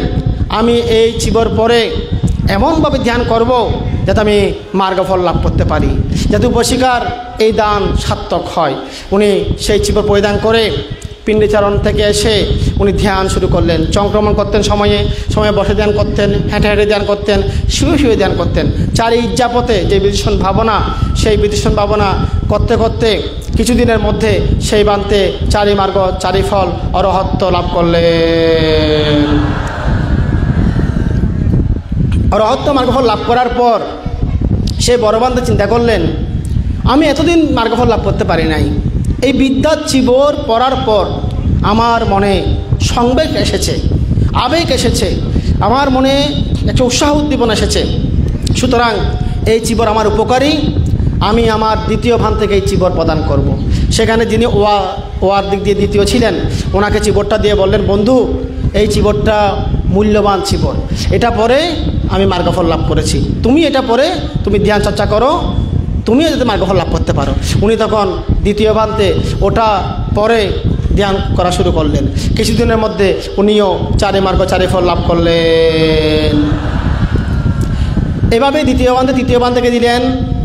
আমি এই চিবর পরে এমনভাবে ধ্যান করব যাতে আমি মার্গফল লাভ করতে পারি, যাতে উপশিকার এই দান সার্থক হয়। উনি সেই চিবর পরিধান করে পিণ্ডেচারণ থেকে এসে উনি ধ্যান শুরু করলেন। চংক্রমণ করতেন, সময়ে বসে ধ্যান করতেন, হেঁটে হেঁটে ধ্যান করতেন, শুয়ে শুয়ে ধ্যান করতেন। চারি ইজ্জাপথে যে বিদর্শন ভাবনা, সেই বিদর্শন ভাবনা করতে করতে কিছুদিনের মধ্যে সেই বান্তে চারি মার্গ চারি ফল অরহত্ব লাভ করলেন। অরহত্ব মার্গফল লাভ করার পর সেই বড় বান্তে চিন্তা করলেন আমি এতদিন মার্গফল লাভ করতে পারি নাই, এই বিদ্যার চিবর পড়ার পর আমার মনে সংবেগ এসেছে, আবেগ এসেছে, আমার মনে একটা উৎসাহ উদ্দীপনা এসেছে। সুতরাং এই চিবর আমার উপকারী, আমি আমার দ্বিতীয় ভান থেকে এই চিবর প্রদান করব। সেখানে যিনি ওয়ার দিক দিয়ে দ্বিতীয় ছিলেন ওনাকে চিবরটা দিয়ে বললেন বন্ধু এই চিবরটা মূল্যবান চিবর, এটা পরে আমি মার্গফল লাভ করেছি, তুমি এটা পরে তুমি ধ্যান চর্চা করো, তুমিও যাতে মার্গফল লাভ করতে পারো। উনি তখন দ্বিতীয় ভান্তে ওটা পরে ধ্যান করা শুরু করলেন। কিছুদিনের মধ্যে উনিও চারি মার্গ চারি ফল লাভ করলেন। এভাবেই দ্বিতীয় বান তৃতীয় বান থেকে দিলেন,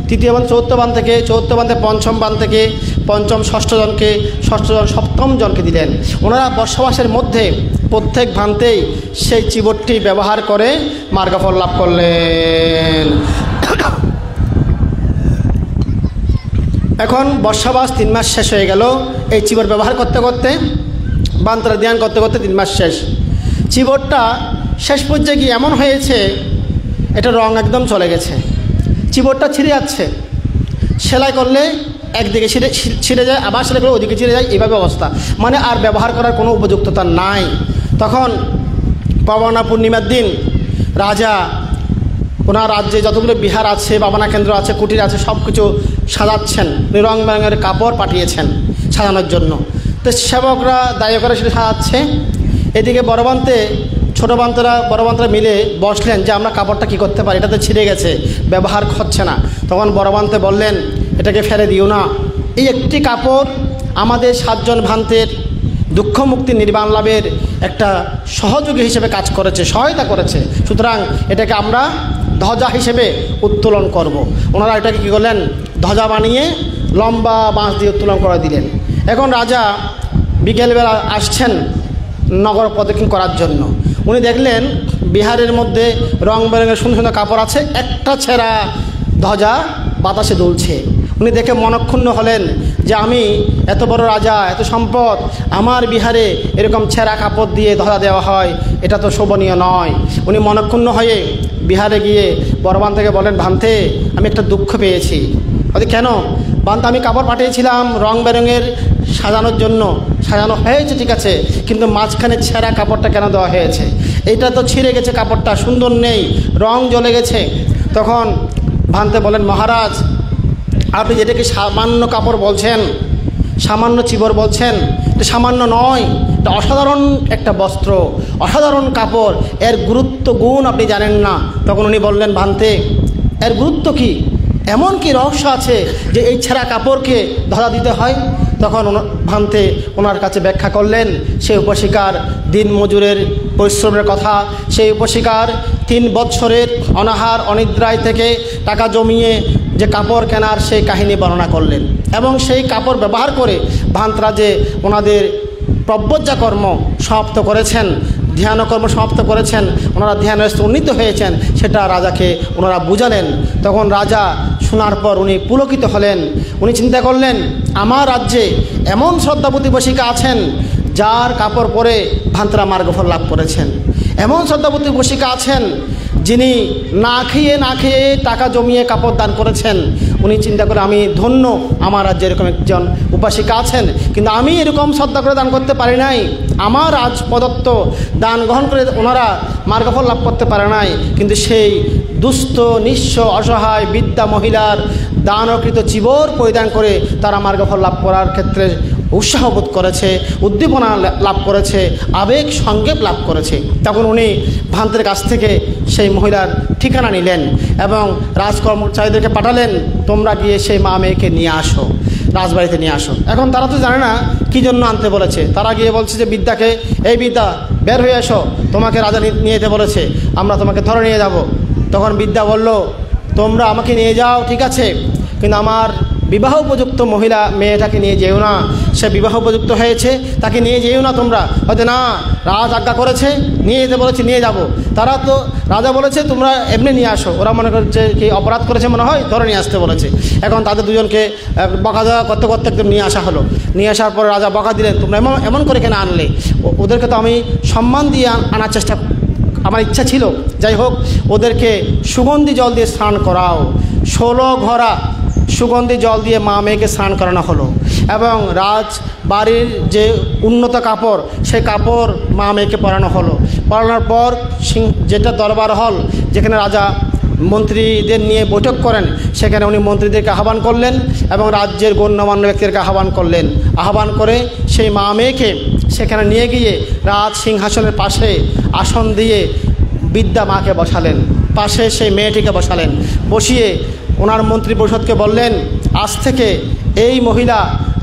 তৃতীয় বান চতুর্থ বান থেকে, চতুর্থ বান থেকে পঞ্চম বান থেকে, পঞ্চম ষষ্ঠ জনকে, ষষ্ঠ জন সপ্তম জনকে দিলেন। ওনারা বর্ষবাসের মধ্যে প্রত্যেক ভান্তেই সেই চিবরটি ব্যবহার করে মার্গফল লাভ করলেন। এখন বর্ষাবাস 3 মাস শেষ হয়ে গেল। এই চিবর ব্যবহার করতে করতে বান্তরা ধ্যান করতে করতে 3 মাস শেষ। চিবরটা শেষ পর্যায়ে গিয়ে এমন হয়েছে এটা রং একদম চলে গেছে, চিবরটা ছিঁড়ে যাচ্ছে, সেলাই করলে একদিকে ছিঁড়ে যায়, আবার সেলাই করলে ওদিকে ছিঁড়ে যায়, এইভাবে অবস্থা, মানে আর ব্যবহার করার কোনো উপযুক্ততা নাই। তখন পাবনা পূর্ণিমার দিন রাজা ওনার রাজ্যে যতগুলো বিহার আছে, বাবানা কেন্দ্র আছে, কুটির আছে, সব কিছু সাজাচ্ছেন, রং বেরঙের কাপড় পাঠিয়েছেন সাজানোর জন্য। তো সেবকরা দায়করা সেটা সাজাচ্ছে। এদিকে বড় বান্তে ছোটো বান্তরা বড় বান্তরা মিলে বসলেন যে আমরা কাপড়টা কী করতে পারি, এটা তো ছিঁড়ে গেছে, ব্যবহার হচ্ছে না। তখন বড় বান্তে বললেন এটাকে ফেলে দিও না, এই একটি কাপড় আমাদের 7 জন ভান্তের দুঃখ মুক্তি নির্বাণ লাভের একটা সহযোগী হিসেবে কাজ করেছে, সহায়তা করেছে, সুতরাং এটাকে আমরা ধ্বজা হিসেবে উত্তোলন করব। ওনারা এটাকে কী করলেন, ধ্বজা বানিয়ে লম্বা বাঁশ দিয়ে উত্তোলন করে দিলেন। এখন রাজা বিকেলবেলা আসছেন নগর প্রদক্ষিণ করার জন্য। উনি দেখলেন বিহারের মধ্যে রং বেরঙের সুন্দর সুন্দর কাপড় আছে, একটা ছেঁড়া ধ্বজা বাতাসে দুলছে। উনি দেখে মনক্ষুণ্ণ হলেন যে আমি এত বড় রাজা, এত সম্পদ, আমার বিহারে এরকম ছেঁড়া কাপড় দিয়ে ধ্বজা দেওয়া হয়, এটা তো শোভনীয় নয়। উনি মনক্ষুণ্ণ হয়ে বিহারে গিয়ে বড়বান থেকে বলেন ভান্তে আমি একটা দুঃখ পেয়েছি। কেন? বান্তে আমি কাপড় পাঠিয়েছিলাম রং বেরঙের সাজানোর জন্য, সাজানো হয়েছে ঠিক আছে, কিন্তু মাঝখানে ছেঁড়া কাপড়টা কেন দেওয়া হয়েছে? এটা তো ছিঁড়ে গেছে, কাপড়টা সুন্দর নেই, রং জ্বলে গেছে। তখন ভান্তে বলেন মহারাজ আপনি যেটাকে সামান্য কাপড় বলছেন, সামান্য চিবর বলছেন, এটা সামান্য নয়, এটা অসাধারণ একটা বস্ত্র, অসাধারণ কাপড়, এর গুরুত্ব গুণ আপনি জানেন না। তখন উনি বললেন ভান্তে এর গুরুত্ব কি, এমন কি রহস্য আছে যে এই ছেঁড়া কাপড়কে ধরা দিতে হয়? তখন ভান্তে ওনার কাছে ব্যাখ্যা করলেন সেই উপশিকার দিন মজুরের পরিশ্রমের কথা, সেই উপশিকার 3 বৎসরের অনাহার অনিদ্রায় থেকে টাকা জমিয়ে যে কাপড় কেনার সেই কাহিনী বর্ণনা করলেন, এবং সেই কাপড় ব্যবহার করে ভান্তরা যে ওনাদের প্রব্রজ্জা কর্ম সমাপ্ত করেছেন, ধ্যানকর্ম সমাপ্ত করেছেন, ওনারা ধ্যানে উন্নীত হয়েছেন, সেটা রাজাকে ওনারা বুঝালেন। তখন রাজা শোনার পর উনি পুলকিত হলেন। উনি চিন্তা করলেন আমার রাজ্যে এমন শ্রদ্ধাবতী বসিকা আছেন যার কাপড় পরে ভান্তরা মার্গফল লাভ করেছেন, এমন শ্রদ্ধাবতী বসিকা আছেন যিনি না খেয়ে টাকা জমিয়ে কাপড় দান করেছেন। উনি চিন্তা করে আমি ধন্য, আমার রাজ্যে এরকম একজন উপাসিকা আছেন, কিন্তু আমি এরকম শ্রদ্ধা করে দান করতে পারি নাই, আমার রাজ প্রদত্ত দান গ্রহণ করে ওনারা মার্গফল লাভ করতে পারে নাই, কিন্তু সেই দুস্থ নিঃস্ব অসহায় বৃদ্ধা মহিলার দানকৃত চিবর পরিধান করে তারা মার্গফল লাভ করার ক্ষেত্রে উৎসাহ বোধ করেছে, উদ্দীপনা লাভ করেছে, আবেগ সংক্ষেপ লাভ করেছে। তখন উনি ভ্রান্তের কাছ থেকে সেই মহিলার ঠিকানা নিলেন এবং রাজকর্মচারীদেরকে পাঠালেন, তোমরা গিয়ে সেই মা মেয়েকে নিয়ে আসো, রাজবাড়িতে নিয়ে আসো। এখন তারা তো জানে না কী জন্য আনতে বলেছে। তারা গিয়ে বলছে যে বিদ্যাকে, এই বিদ্যা বের হয়ে এসো, তোমাকে রাজা নিয়ে যেতে বলেছে, আমরা তোমাকে ধরে নিয়ে যাব। তখন বিদ্যা বলল, তোমরা আমাকে নিয়ে যাও ঠিক আছে, কিন্তু আমার বিবাহ উপযুক্ত মহিলা মেয়েটাকে নিয়ে যেও না, সে বিবাহ উপযুক্ত হয়েছে, তাকে নিয়ে যেও না তোমরা। হয়তো না, রাজ আজ্ঞা করেছে, নিয়ে যেতে বলেছে, নিয়ে যাব। তারা তো রাজা বলেছে তোমরা এমনি নিয়ে আসো, ওরা মনে করছে কি অপরাধ করেছে মনে হয়, ধরে নিয়ে আসতে বলেছে। এখন তাদের দুজনকে বকা দেওয়া করতে করতে একদম নিয়ে আসা হলো। নিয়ে আসার পর রাজা বকা দিলেন, তোমরা এমন করে কেন আনলে? ওদেরকে তো আমি সম্মান দিয়ে আনার চেষ্টা, আমার ইচ্ছা ছিল। যাই হোক, ওদেরকে সুগন্ধি জল দিয়ে স্নান করাও। 16 ঘড়া সুগন্ধি জল দিয়ে মা মেয়েকে স্নান করানো হলো এবং রাজবাড়ির যে উন্নত কাপড়, সেই কাপড় মা মেয়েকে পরানো হলো। পরানোর পর যেটা দরবার হল, যেখানে রাজা মন্ত্রীদের নিয়ে বৈঠক করেন, সেখানে উনি মন্ত্রীদেরকে আহ্বান করলেন এবং রাজ্যের গণ্যমান্য ব্যক্তিদেরকে আহ্বান করলেন। আহ্বান করে সেই মা মেয়েকে সেখানে নিয়ে গিয়ে রাজ সিংহাসনের পাশে আসন দিয়ে বিদ্যা মাকে বসালেন, পাশে সেই মেয়েটিকে বসালেন। বসিয়ে ওনার মন্ত্রী পরিষদকে বললেন, আজ থেকে এই মহিলা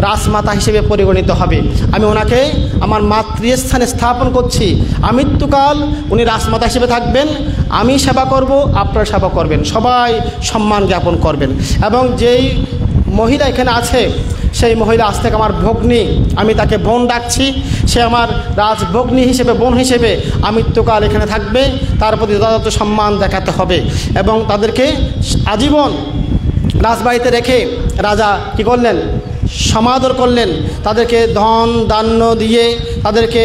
রাজমাতা হিসেবে পরিগণিত হবে। আমি ওনাকে আমার মাতৃস্থানে স্থাপন করছি। আমৃত্যুকাল উনি রাজমাতা হিসেবে থাকবেন, আমি সেবা করব, আপনারা সেবা করবেন, সবাই সম্মান জ্ঞাপন করবেন। এবং যেই মহিলা এখানে আছে, সেই মহিলা আজ থেকে আমার ভগ্নী, আমি তাকে বোন ডাকছি। সে আমার রাজভগ্নী হিসেবে, বোন হিসেবে আমৃত্যুকাল এখানে থাকবে। তার প্রতি যথাযথ সম্মান দেখাতে হবে এবং তাদেরকে আজীবন রাজবাড়িতে রেখে রাজা কী করলেন? সমাদর করলেন। তাদেরকে ধন ধান্য দিয়ে, তাদেরকে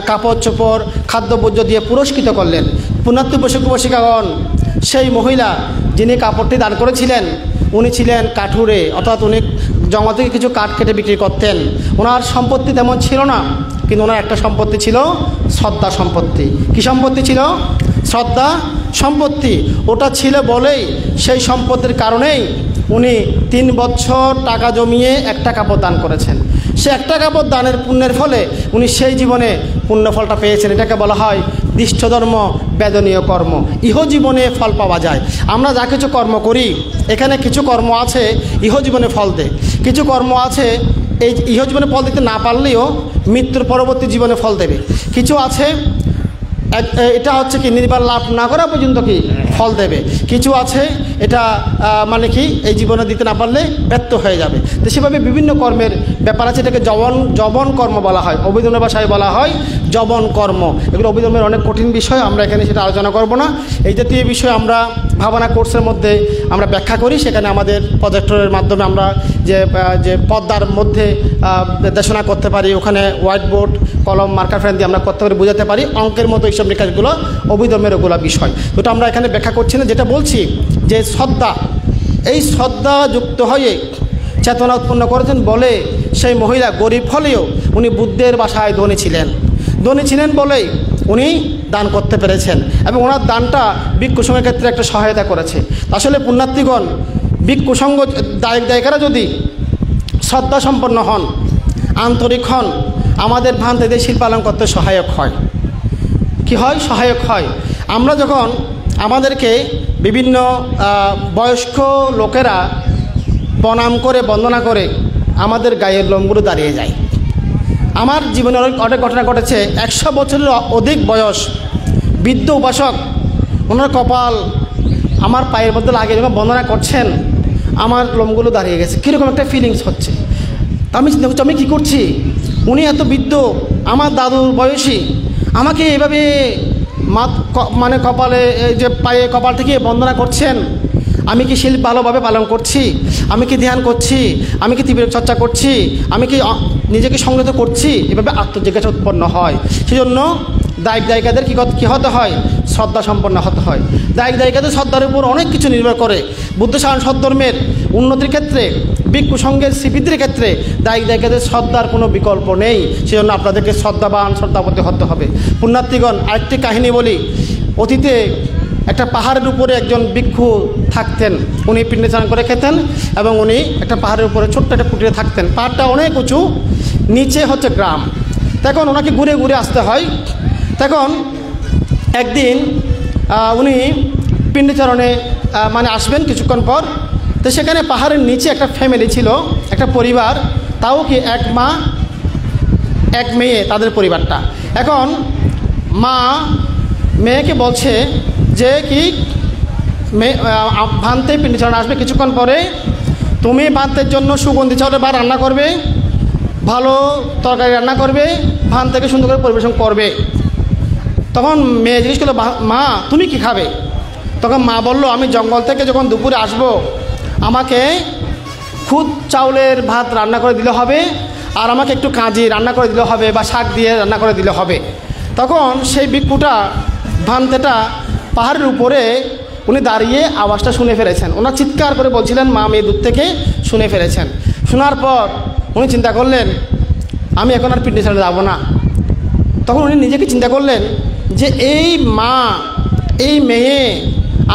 কাপড় চোপড় খাদ্যবর্জ্য দিয়ে পুরস্কৃত করলেন। পুণ্যার্থী বসিকাগণ, সেই মহিলা যিনি কাপড়টি দান করেছিলেন, উনি ছিলেন কাঠুরে, অর্থাৎ উনি জঙ্গল থেকে কিছু কাঠ কেটে বিক্রি করতেন। ওনার সম্পত্তি তেমন ছিল না, কিন্তু ওনার একটা সম্পত্তি ছিল, শ্রদ্ধা সম্পত্তি। কি সম্পত্তি ছিল? শ্রদ্ধা সম্পত্তি। ওটা ছিল বলেই, সেই সম্পত্তির কারণেই উনি 3 বছর টাকা জমিয়ে একটা কাপড় দান করেছেন। সে একটা কাপড় দানের পুণ্যের ফলে উনি সেই জীবনে পুণ্যফলটা পেয়েছেন। এটাকে বলা হয় দৃষ্টধর্ম বেদনীয় কর্ম। ইহজীবনে ফল পাওয়া যায়। আমরা যা কিছু কর্ম করি, এখানে কিছু কর্ম আছে ইহজীবনে ফল দেয়, কিছু কর্ম আছে এই ইহজীবনে ফল দিতে না পারলেও মৃত্যুর পরবর্তী জীবনে ফল দেবে। কিছু আছে এটা হচ্ছে কি নির্বাণ লাভ না করা পর্যন্ত কি ফল দেবে। কিছু আছে এটা মানে কি এই জীবনে দিতে না পারলে ব্যর্থ হয়ে যাবে। তো সেভাবে বিভিন্ন কর্মের ব্যাপার আছে। এটাকে জবন কর্ম বলা হয়, অভিধর্মের ভাষায় বলা হয় জবন কর্ম। এগুলো অভিধর্মের অনেক কঠিন বিষয়, আমরা এখানে সেটা আলোচনা করব না। এই জাতীয় বিষয় আমরা ভাবনা কোর্সের মধ্যে আমরা ব্যাখ্যা করি। সেখানে আমাদের প্রজেক্টরের মাধ্যমে আমরা যে পর্দার মধ্যে দেশনা করতে পারি, ওখানে হোয়াইট বোর্ড কলম মার্কার ফ্যান দিয়ে আমরা করতে পারি, বোঝাতে পারি। অঙ্কের মতো এইসব নিকাশগুলো অভিধর্মের ওগুলো বিষয়, ওটা আমরা এখানে ব্যাখ্যা করছি না। যেটা বলছি যে শ্রদ্ধা, এই শ্রদ্ধা যুক্ত হয়ে চেতনা উৎপন্ন করেছেন বলে সেই মহিলা গরিব হলেও উনি বুদ্ধের ভাষায় ধনী ছিলেন। ধনী ছিলেন বলেই উনি দান করতে পেরেছেন এবং ওনার দানটা ভিক্ষুসংঘের ক্ষেত্রে একটা সহায়তা করেছে। আসলে পুণ্যার্থীগণ, ভিক্ষুসংঘ দায়িকারা যদি শ্রদ্ধা সম্পন্ন হন, আন্তরিক হন, আমাদের ভ্রান্তিদের শিল্প পালন করতে সহায়ক হয়। কি হয়? সহায়ক হয়। আমরা যখন আমাদেরকে বিভিন্ন বয়স্ক লোকেরা প্রণাম করে বন্দনা করে, আমাদের গায়ের লোমগুলো দাঁড়িয়ে যায়। আমার জীবনে অনেক ঘটনা ঘটেছে। 100 বছরের অধিক বয়স বৃদ্ধ উপাসক, ওনার কপাল আমার পায়ের মধ্যে লাগে, যখন বন্দনা করছেন আমার লোমগুলো দাঁড়িয়ে গেছে। কীরকম একটা ফিলিংস হচ্ছে। আমি চিন্তা করছি আমি কী করছি, উনি এত বৃদ্ধ, আমার দাদুর বয়সী, আমাকে এভাবে মানে কপালে যে পায়ে কপাল থেকে বন্দনা করছেন। আমি কি শিল্প ভালোভাবে পালন করছি? আমি কি ধ্যান করছি? আমি কি তীব্র চর্চা করছি? আমি কি নিজেকে সংযত করছি? এভাবে আত্মজিজ্ঞাসা উৎপন্ন হয়। সেজন্য দায়িকাদের কী হতে হয়? শ্রদ্ধা সম্পন্ন হতে হয়। দায়িকাদের শ্রদ্ধার উপর অনেক কিছু নির্ভর করে। বুদ্ধ সায়ন সদ্ধর্মের উন্নতির ক্ষেত্রে, ভিক্ষু সংঘের শ্রীবৃদ্ধির ক্ষেত্রে দায়িকাদের শ্রদ্ধার কোনো বিকল্প নেই। সেজন্য আপনাদেরকে শ্রদ্ধাবান, শ্রদ্ধাবতী হতে হবে। পুণ্যার্থীগণ, আরেকটি কাহিনী বলি। অতীতে একটা পাহাড়ের উপরে একজন ভিক্ষু থাকতেন। উনি পিণ্ডে চান করে খেতেন এবং উনি একটা পাহাড়ের উপরে ছোট্ট একটা কুটিরে থাকতেন। পাহাড়টা অনেক উঁচু, নিচে হচ্ছে গ্রাম। তখন ওনাকে ঘুরে ঘুরে আসতে হয়। তখন একদিন উনি পিণ্ডচরণে মানে আসবেন কিছুক্ষণ পর। তো সেখানে পাহাড়ের নিচে একটা ফ্যামিলি ছিল, একটা পরিবার, তাও কি এক মা এক মেয়ে তাদের পরিবারটা। এখন মা মেয়েকে বলছে যে কি ভান্তে পিণ্ডচরণ আসবে কিছুক্ষণ পরে, তুমি ভান্তের জন্য সুগন্ধি চাউলের ভাত রান্না করবে, ভালো তরকারি রান্না করবে, ভান থেকে সুন্দর করে পরিবেশন করবে। তখন মেয়ে জিজ্ঞেস করলো, মা তুমি কি খাবে? তখন মা বলল, আমি জঙ্গল থেকে যখন দুপুরে আসব আমাকে খুদ চাউলের ভাত রান্না করে দিলে হবে, আর আমাকে একটু কাঁজি রান্না করে দিলে হবে, বা শাক দিয়ে রান্না করে দিলে হবে। তখন সেই ভিক্ষুটা ভান্তেটা পাহাড়ের উপরে উনি দাঁড়িয়ে আওয়াজটা শুনে ফেলেছেন। ওনার চিৎকার করে বলছিলেন, মা মেয়ে দূর থেকে শুনে ফেলেছেন। শোনার পর উনি চিন্তা করলেন, আমি এখন আর পিণ্ডচরণে যাব না। তখন উনি নিজেকে চিন্তা করলেন যে এই মা এই মেয়ে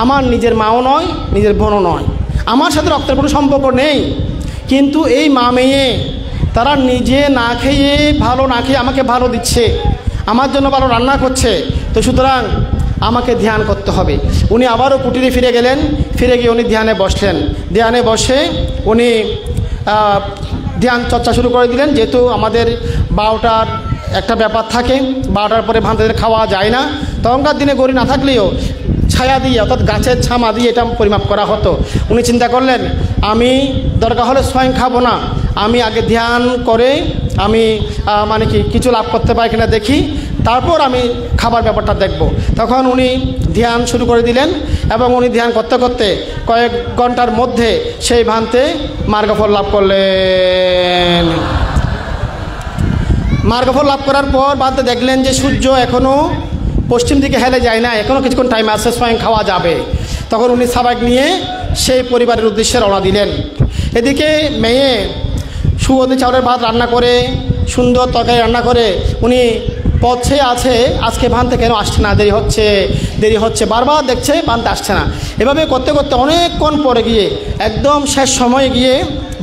আমার নিজের মাও নয়, নিজের বোনও নয়, আমার সাথে রক্তের কোনো সম্পর্ক নেই, কিন্তু এই মা মেয়ে তারা নিজে না খেয়ে ভালো না খেয়ে আমাকে ভালো দিচ্ছে, আমার জন্য ভালো রান্না করছে, তো সুতরাং আমাকে ধ্যান করতে হবে। উনি আবারও কুটিরে ফিরে গেলেন। ফিরে গিয়ে উনি ধ্যানে বসলেন। ধ্যানে বসে উনি ধ্যান চর্চা শুরু করে দিলেন। যেহেতু আমাদের 12টার একটা ব্যাপার থাকে, 12টার পরে ভান্তেদের খাওয়া যায় না। তখনকার দিনে গড়ি না থাকলেও ছায়া দিয়ে অর্থাৎ গাছের ছামা দিয়ে এটা পরিমাপ করা হতো। উনি চিন্তা করলেন, আমি দরকার হলে স্বয়ং খাবো না, আমি আগে ধ্যান করে আমি মানে কিছু লাভ করতে পারি কিনা দেখি, তারপর আমি খাবার ব্যাপারটা দেখব। তখন উনি ধ্যান শুরু করে দিলেন এবং উনি ধ্যান করতে করতে কয়েক ঘন্টার মধ্যে সেই ভান্তে মার্গফল লাভ করলেন। মার্গফল লাভ করার পর ভান্তে দেখলেন যে সূর্য এখনও পশ্চিম দিকে হেলে যায় না, এখনও কিছুক্ষণ টাইম আছে, স্বয়ং খাওয়া যাবে। তখন উনি সাবাক নিয়ে সেই পরিবারের উদ্দেশ্যে রওনা দিলেন। এদিকে মেয়ে সুগন্ধি চাউলের ভাত রান্না করে, সুন্দর তরকারি রান্না করে উনি পথে আছে, আজকে ভান্তে কেন আসছে না, দেরি হচ্ছে, বারবার দেখছে ভান্তে আসছে না। এভাবে করতে করতে অনেকক্ষণ পরে গিয়ে একদম শেষ সময়ে গিয়ে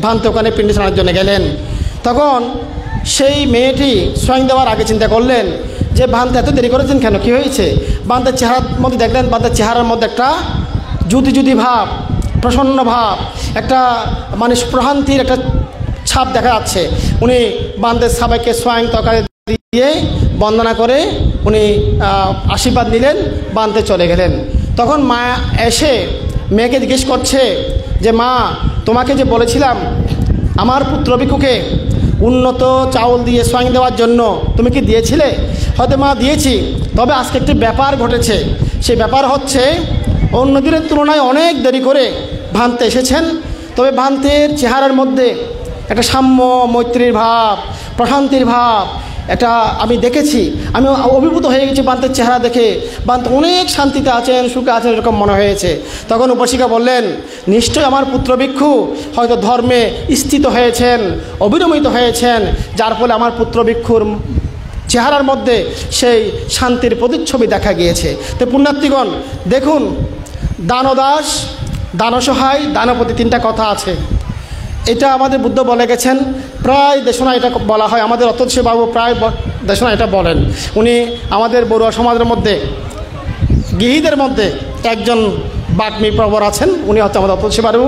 ভান্তে ওখানে পিণ্ডচরণের জন্য গেলেন। তখন সেই মেয়েটি স্বয়ং দেওয়ার আগে চিন্তা করলেন যে ভান্তে এত দেরি করেছেন কেন, কী হয়েছে? ভান্তের চেহারার মধ্যে দেখলেন, ভান্তের চেহারার মধ্যে একটা জুতি ভাব, প্রসন্ন ভাব, একটা মানে প্রশান্তির একটা ছাপ দেখা যাচ্ছে। উনি ভান্তের সবাইকে স্বয়ং তরকারি দিয়ে বন্দনা করে উনি আশীর্বাদ নিলেন, ভান্তে চলে গেলেন। তখন মা এসে মেয়েকে জিজ্ঞেস করছে যে মা, তোমাকে যে বলেছিলাম আমার পুত্র ভিক্ষুকে উন্নত চাউল দিয়ে স্বয়ং দেওয়ার জন্য, তুমি কি দিয়েছিলে? হয়তো মা দিয়েছি, তবে আজকে একটি ব্যাপার ঘটেছে। সেই ব্যাপার হচ্ছে অন্য দিনের তুলনায় অনেক দেরি করে ভান্তে এসেছেন, তবে ভান্তের চেহারার মধ্যে একটা সাম্য মৈত্রীর ভাব, প্রশান্তির ভাব এটা আমি দেখেছি, আমি অভিভূত হয়ে গেছি ভান্তের চেহারা দেখে। ভান্ত অনেক শান্তিতে আছেন, সুখে আছেন, এরকম মনে হয়েছে। তখন উপাসিকা বললেন, নিশ্চয় আমার পুত্র ভিক্ষু হয়তো ধর্মে স্থিত হয়েছেন, অবিরমিত হয়েছেন, যার ফলে আমার পুত্র ভিক্ষুর চেহারার মধ্যে সেই শান্তির প্রতিচ্ছবি দেখা গিয়েছে। তো পুণ্যার্থীগণ দেখুন, দানদাস, দানসহায়, দানপতি, তিনটা কথা আছে। এটা আমাদের বুদ্ধ বলে গেছেন, প্রায় দেশনা এটা বলা হয়। আমাদের অতৎসী বাবু প্রায় দেশনা এটা বলেন। উনি আমাদের বড়ুয়া সমাজের মধ্যে গৃহীদের মধ্যে একজন বাগ্মী প্রবর আছেন, উনি হচ্ছে আমাদের অতৎসী বাবু।